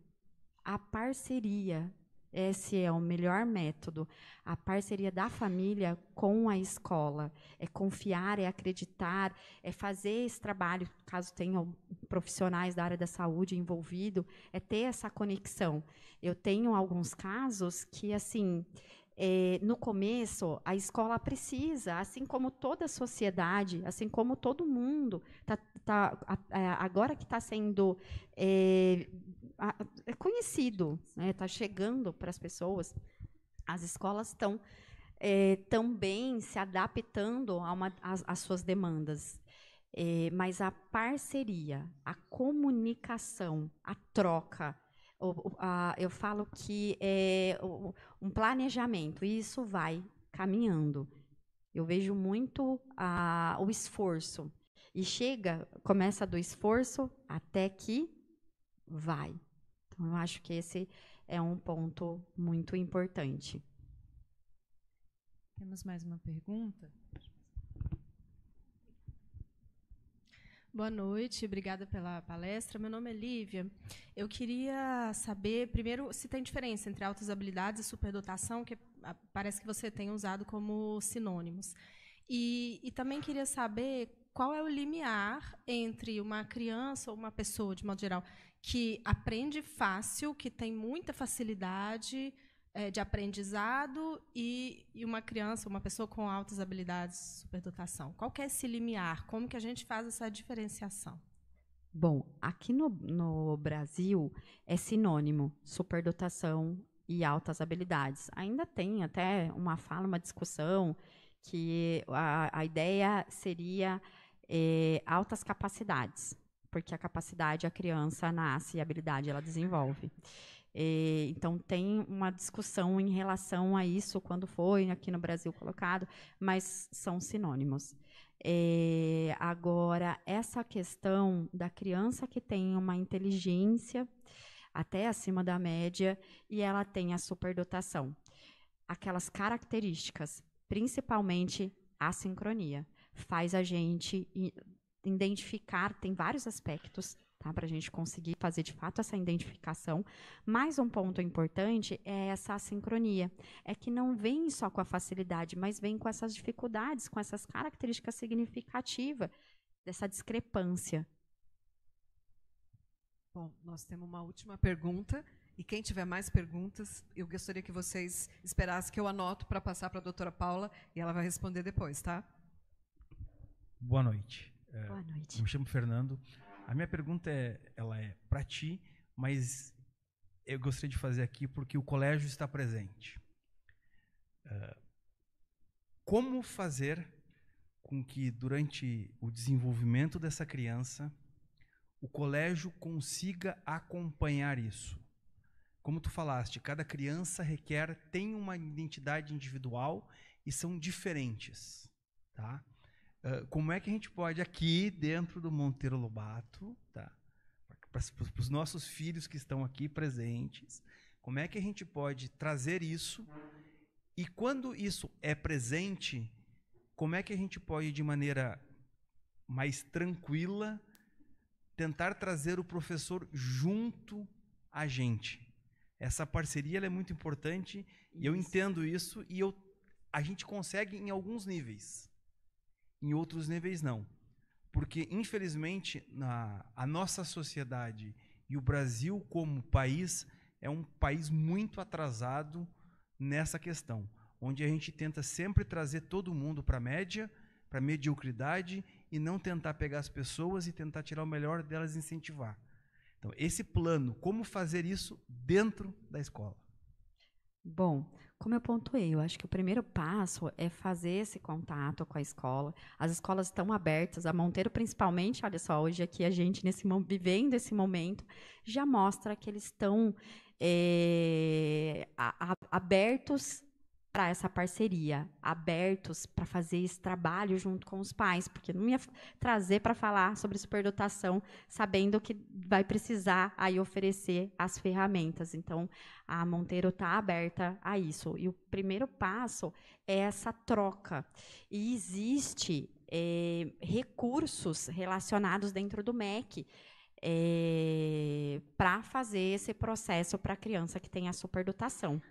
A parceria. Esse é o melhor método. A parceria da família com a escola. É confiar, é acreditar, é fazer esse trabalho, caso tenham profissionais da área da saúde envolvido, é ter essa conexão. Eu tenho alguns casos que, assim, no começo, a escola precisa, assim como toda a sociedade, assim como todo mundo, agora que está sendo conhecido, está chegando para as pessoas, as escolas estão também se adaptando às suas demandas. Mas a parceria, a comunicação, a troca, eu falo que é um planejamento, e isso vai caminhando. Eu vejo muito o esforço. E começa do esforço até que vai. Então, eu acho que esse é um ponto muito importante. Temos mais uma pergunta? Boa noite, obrigada pela palestra. Meu nome é Lívia. Eu queria saber, primeiro, se tem diferença entre altas habilidades e superdotação, que parece que você tem usado como sinônimos. E também queria saber qual é o limiar entre uma criança ou uma pessoa, de modo geral, que aprende fácil, que tem muita facilidade de aprendizado, e uma criança, uma pessoa com altas habilidades, superdotação. Qual que é esse limiar? Como que a gente faz essa diferenciação? Bom, aqui no Brasil é sinônimo, superdotação e altas habilidades. Ainda tem até uma fala, uma discussão, que a ideia seria altas capacidades, porque a capacidade a criança nasce e a habilidade ela desenvolve. Então, tem uma discussão em relação a isso, quando foi aqui no Brasil colocado, mas são sinônimos. Agora, essa questão da criança que tem uma inteligência até acima da média e ela tem a superdotação, aquelas características, principalmente a sincronia, faz a gente identificar, tem vários aspectos, tá, para a gente conseguir fazer de fato essa identificação. Mas um ponto importante é essa sincronia. É que não vem só com a facilidade, mas vem com essas dificuldades, com essas características significativas dessa discrepância. Bom, nós temos uma última pergunta. E quem tiver mais perguntas, eu gostaria que vocês esperassem que eu anoto para passar para a doutora Paula e ela vai responder depois, tá? Boa noite. Boa noite. Eu me chamo Fernando. A minha pergunta ela é para ti, mas eu gostaria de fazer aqui porque o colégio está presente. Como fazer com que, durante o desenvolvimento dessa criança, o colégio consiga acompanhar isso? Como tu falaste, cada criança tem uma identidade individual e são diferentes, tá? Como é que a gente pode, aqui dentro do Monteiro Lobato, tá, para os nossos filhos que estão aqui presentes, como é que a gente pode trazer isso? E quando isso é presente, como é que a gente pode, de maneira mais tranquila, tentar trazer o professor junto a gente? Essa parceria ela é muito importante, e eu entendo isso, e a gente consegue em alguns níveis. Em outros níveis, não. Porque, infelizmente, a nossa sociedade e o Brasil como país é um país muito atrasado nessa questão, onde a gente tenta sempre trazer todo mundo para a média, para a mediocridade, e não tentar pegar as pessoas e tentar tirar o melhor delas e incentivar. Então, esse plano, como fazer isso dentro da escola? Bom, como eu pontuei, eu acho que o primeiro passo é fazer esse contato com a escola. As escolas estão abertas, a Monteiro principalmente, olha só, hoje aqui a gente, vivendo esse momento, já mostra que eles estão abertos para essa parceria, abertos para fazer esse trabalho junto com os pais, porque não ia trazer para falar sobre superdotação, sabendo que vai precisar aí oferecer as ferramentas. Então, a Monteiro está aberta a isso. E o primeiro passo é essa troca. E existe recursos relacionados dentro do MEC para fazer esse processo para a criança que tem a superdotação.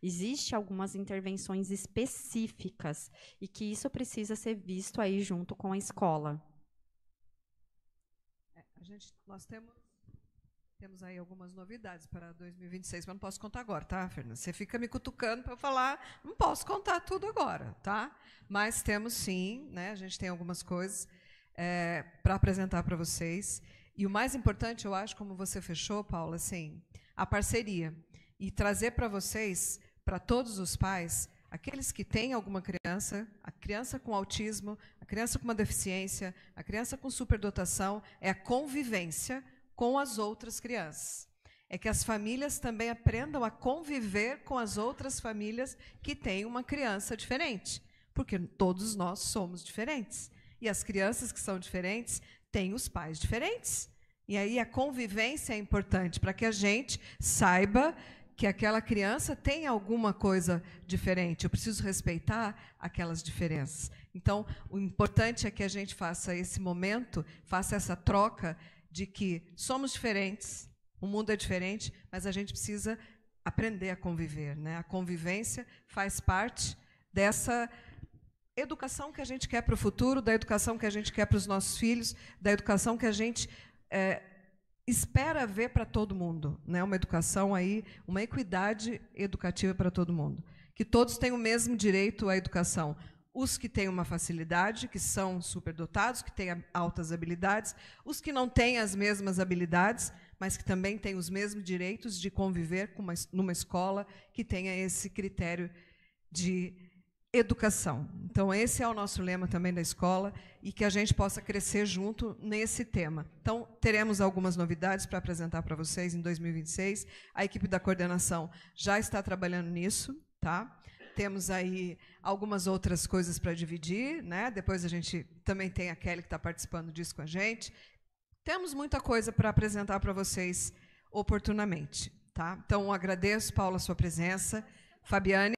Existem algumas intervenções específicas e que isso precisa ser visto aí junto com a escola. Nós temos aí algumas novidades para 2026, mas não posso contar agora, tá, Fernanda? Você fica me cutucando para eu falar, não posso contar tudo agora, tá? Mas temos sim, né? A gente tem algumas coisas para apresentar para vocês. E o mais importante, eu acho, como você fechou, Paula, assim, a parceria. E trazer para vocês, para todos os pais, aqueles que têm alguma criança, a criança com autismo, a criança com uma deficiência, a criança com superdotação, é a convivência com as outras crianças. É que as famílias também aprendam a conviver com as outras famílias que têm uma criança diferente. Porque todos nós somos diferentes. E as crianças que são diferentes têm os pais diferentes. E aí a convivência é importante para que a gente saiba que aquela criança tem alguma coisa diferente. Eu preciso respeitar aquelas diferenças. Então, o importante é que a gente faça esse momento, faça essa troca de que somos diferentes, o mundo é diferente, mas a gente precisa aprender a conviver, né? A convivência faz parte dessa educação que a gente quer para o futuro, da educação que a gente quer para os nossos filhos, da educação que a gente espera ver para todo mundo, né? Uma educação aí, uma equidade educativa para todo mundo. Que todos tenham o mesmo direito à educação. Os que têm uma facilidade, que são superdotados, que têm altas habilidades, os que não têm as mesmas habilidades, mas que também têm os mesmos direitos de conviver numa escola que tenha esse critério de educação. Então, esse é o nosso lema também da escola e que a gente possa crescer junto nesse tema. Então, teremos algumas novidades para apresentar para vocês em 2026. A equipe da coordenação já está trabalhando nisso, tá? Temos aí algumas outras coisas para dividir, né? Depois a gente também tem a Kelly que está participando disso com a gente. Temos muita coisa para apresentar para vocês oportunamente, tá? Então, agradeço, Paula, a sua presença. Fabiane?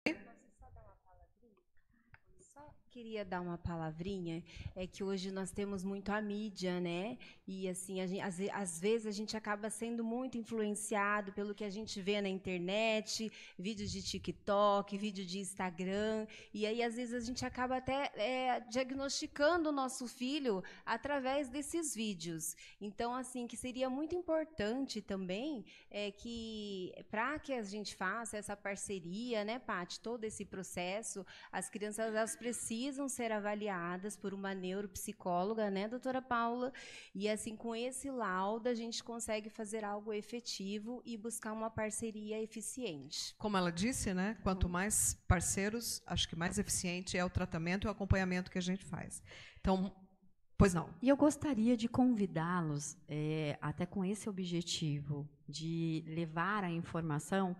Queria dar uma palavrinha, é que hoje nós temos muito a mídia, né? E assim, às vezes a gente acaba sendo muito influenciado pelo que a gente vê na internet, vídeos de TikTok, vídeo de Instagram, e aí às vezes a gente acaba até diagnosticando o nosso filho através desses vídeos. Então, assim, que seria muito importante também que, para que a gente faça essa parceria, né, Paty, todo esse processo, as crianças elas precisam ser avaliadas por uma neuropsicóloga, né, doutora Paula? E assim, com esse laudo, a gente consegue fazer algo efetivo e buscar uma parceria eficiente. Como ela disse, né, quanto mais parceiros, acho que mais eficiente é o tratamento e o acompanhamento que a gente faz. Então, pois não. E eu gostaria de convidá-los, até com esse objetivo, de levar a informação.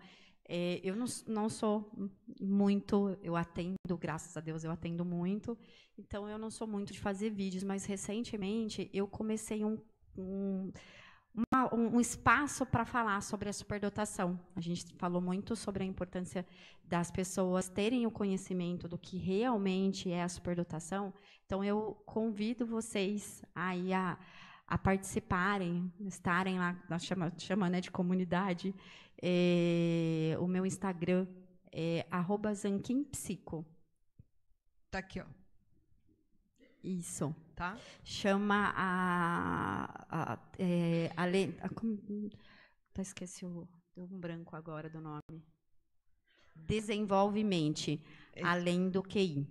Eu não sou muito, eu atendo, graças a Deus eu atendo muito, então eu não sou muito de fazer vídeos, mas recentemente eu comecei um espaço para falar sobre a superdotação. A gente falou muito sobre a importância das pessoas terem o conhecimento do que realmente é a superdotação, então eu convido vocês aí a participarem, estarem lá, nós chamamos, né, de comunidade. O meu Instagram é @zanquinpsico. Tá aqui, ó. Isso. Tá? Chama esqueci deu um branco agora do nome. Desenvolve-mente, além do QI.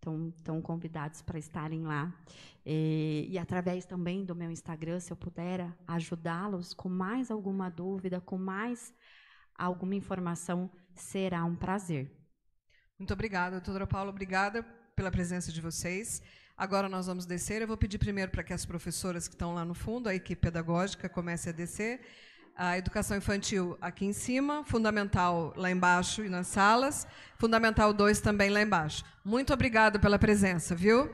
Então, estão convidados para estarem lá. E através também do meu Instagram, se eu puder ajudá-los com mais alguma dúvida, com mais alguma informação, será um prazer. Muito obrigada, doutora Paula. Obrigada pela presença de vocês. Agora nós vamos descer. Eu vou pedir primeiro para que as professoras que estão lá no fundo, a equipe pedagógica, comece a descer. A educação infantil aqui em cima, fundamental lá embaixo e nas salas, fundamental 2 também lá embaixo. Muito obrigada pela presença, viu?